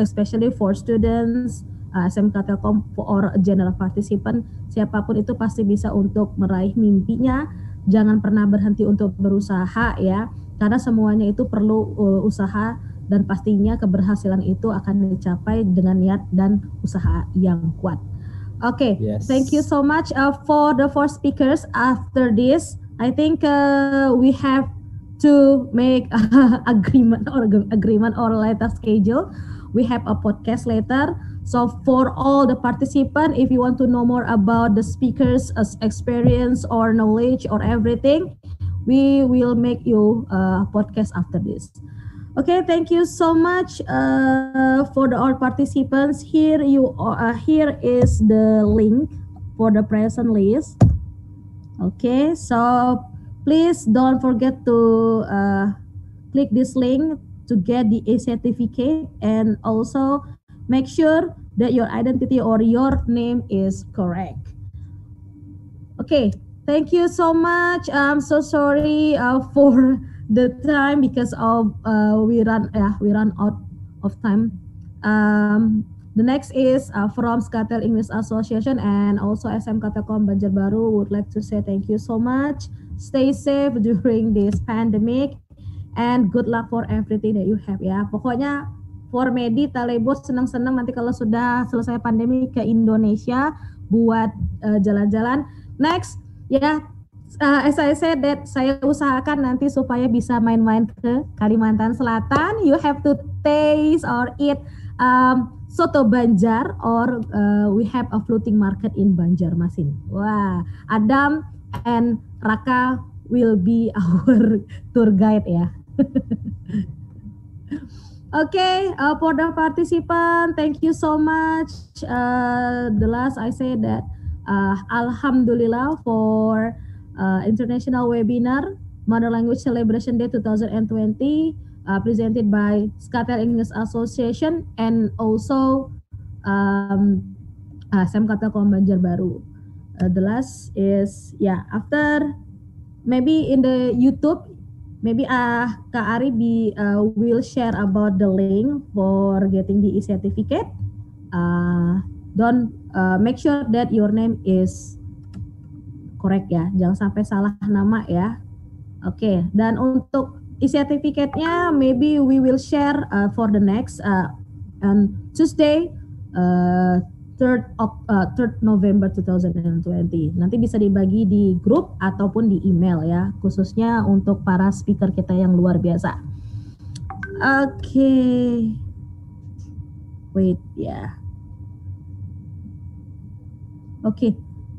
especially for students, SMK Telkom or general participant. Siapapun itu pasti bisa untuk meraih mimpinya. Jangan pernah berhenti untuk berusaha ya, karena semuanya itu perlu usaha. Dan pastinya keberhasilan itu akan dicapai dengan niat dan usaha yang kuat. Okay, Thank you so much for the 4 speakers. After this, I think we have to make agreement or later schedule. We have a podcast later. So for all the participants, if you want to know more about the speakers' experience or knowledge or everything, we will make you a podcast after this. Okay, thank you so much for all participants. Here is the link for the present list. Okay, so please don't forget to click this link to get the certificate, and also make sure that your identity or your name is correct. Okay, thank you so much. I'm so sorry for the time because of we run out of time. The next is from SCATEL English Association and also SMK Telkom Banjarbaru would like to say thank you so much. Stay safe during this pandemic and good luck for everything that you have ya. Pokoknya for Medi Talebos senang-senang nanti kalau sudah selesai pandemi ke Indonesia buat jalan-jalan. Next ya. As I said that saya usahakan nanti supaya bisa main-main ke Kalimantan Selatan. You have to taste or eat soto Banjar or we have a floating market in Banjarmasin. Wah, Adam and Raka will be our tour guide ya. Okay, for the participant, thank you so much. The last I say that Alhamdulillah for International Webinar Mother Language Celebration Day 2020. presented by Skatel English Association and also SMK Telkom Banjarbaru. The last is after maybe in the YouTube, maybe Kak Ari will share about the link for getting the e-certificate. Don't make sure that your name is correct ya, jangan sampai salah nama ya. Oke, dan untuk e-certificate-nya maybe we will share for the next on Tuesday 3rd November 2020. Nanti bisa dibagi di grup ataupun di email ya, khususnya untuk para speaker kita yang luar biasa. Oke. Wait ya. Oke.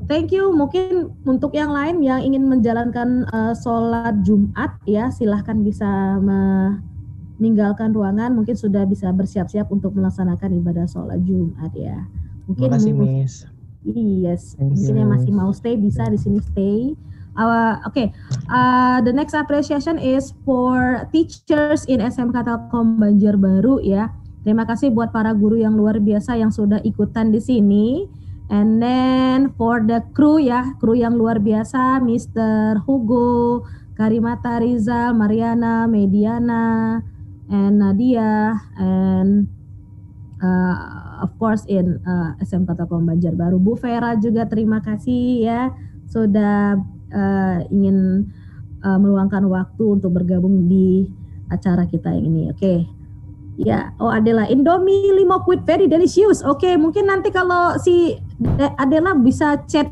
Thank you. Mungkin untuk yang lain yang ingin menjalankan sholat Jumat ya, silahkan bisa meninggalkan ruangan. Mungkin sudah bisa bersiap-siap untuk melaksanakan ibadah sholat Jumat ya. Mungkin terima kasih Miss. Yes, mungkin yang masih mau stay bisa di sini stay. The next appreciation is for teachers in SMK Telkom Banjarbaru ya. Terima kasih buat para guru yang luar biasa yang sudah ikutan di sini. And then for the crew ya, kru yang luar biasa, Mr. Hugo, Karimata Rizal, Mariana, Mediana, and Nadia, and of course in SMK Telkom Banjarbaru. Bu Vera juga terima kasih ya sudah ingin meluangkan waktu untuk bergabung di acara kita yang ini. Oke. Ya, Adela, Indomie limo quid very delicious. Oke, mungkin nanti kalau si Adela bisa chat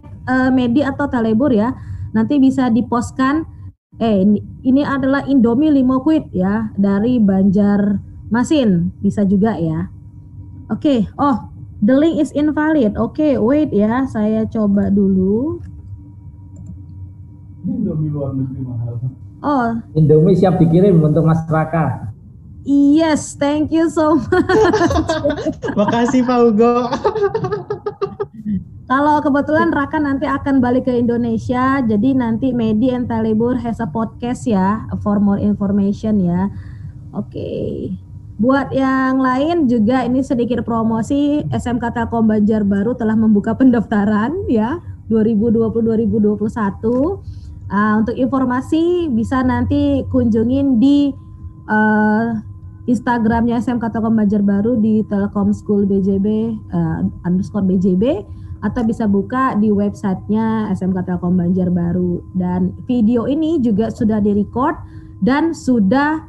Medi atau Telebur ya, nanti bisa dipostkan. Ini adalah Indomie limo quid ya dari Banjarmasin, bisa juga ya. Oke, the link is invalid. Oke, wait ya, saya coba dulu. Indomie luar negeri mahal. Indomie siap dikirim untuk Mas Raka. Yes, thank you so much. Makasih Pak Hugo. Kalau kebetulan Raka nanti akan balik ke Indonesia, jadi nanti Medi and Telebur has a podcast ya, for more information ya. Oke. Buat yang lain juga ini sedikit promosi, SMK Telkom Banjarbaru telah membuka pendaftaran ya 2020-2021. Untuk informasi bisa nanti kunjungin di Instagramnya SMK Telkom Banjarbaru di Telkom School BJB _BJB atau bisa buka di websitenya SMK Telkom Banjarbaru. Dan video ini juga sudah direcord dan sudah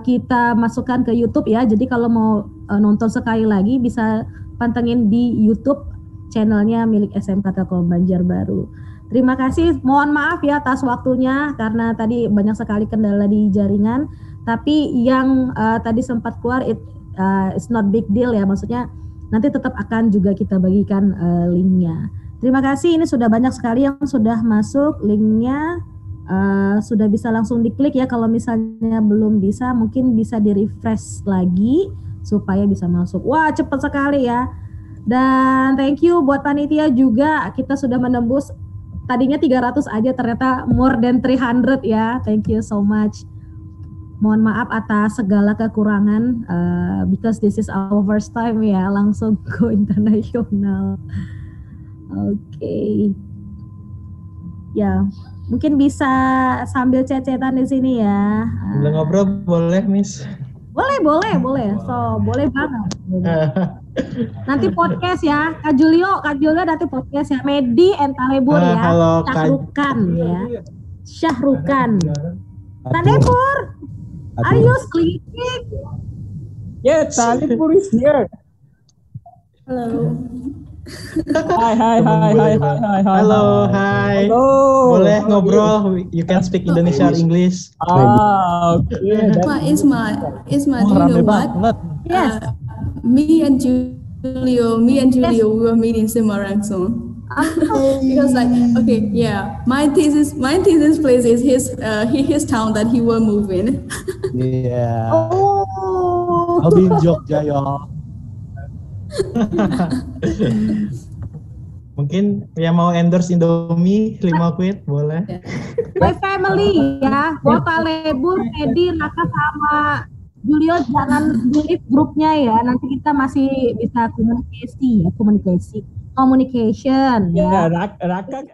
kita masukkan ke YouTube ya. Jadi kalau mau nonton sekali lagi bisa pantengin di YouTube channelnya milik SMK Telkom Banjarbaru. Terima kasih. Mohon maaf ya atas waktunya karena tadi banyak sekali kendala di jaringan. Tapi yang tadi sempat keluar it's not big deal ya, maksudnya nanti tetap akan juga kita bagikan linknya. Terima kasih, ini sudah banyak sekali yang sudah masuk linknya, sudah bisa langsung diklik ya. Kalau misalnya belum bisa mungkin bisa di refresh lagi supaya bisa masuk. Wah cepat sekali ya. Dan thank you buat panitia juga, kita sudah menembus tadinya 300 aja ternyata more than 300 ya. Thank you so much. Mohon maaf atas segala kekurangan because this is our first time ya langsung go internasional. Oke. Ya, mungkin bisa sambil chat-chatan di sini ya. Boleh ngobrol boleh, Miss? Boleh. So, boleh banget. Nanti podcast ya. Kak Julio nanti podcast ya. Medi and Talebur ya. Halo, Syahrukan ya. Syahrukan. Talebur. Are you sleeping? Yeah, Talebur is here. Hello. Hi. Hello, hi. Hello. Boleh ngobrol? You can speak Indonesia or English. Okay. Isma, do you know what? Yes. Me and Julio, we were meeting Semarang. Because my thesis place is his town that he will move in. Yeah. I'll be in Jogja, y'all. Mungkin yang mau endorse Indomie 5 quid boleh. My family ya, buat Talebur, Edi, Raka sama Julio jangan delete grupnya ya. Nanti kita masih bisa komunikasi ya, communication ya. Raka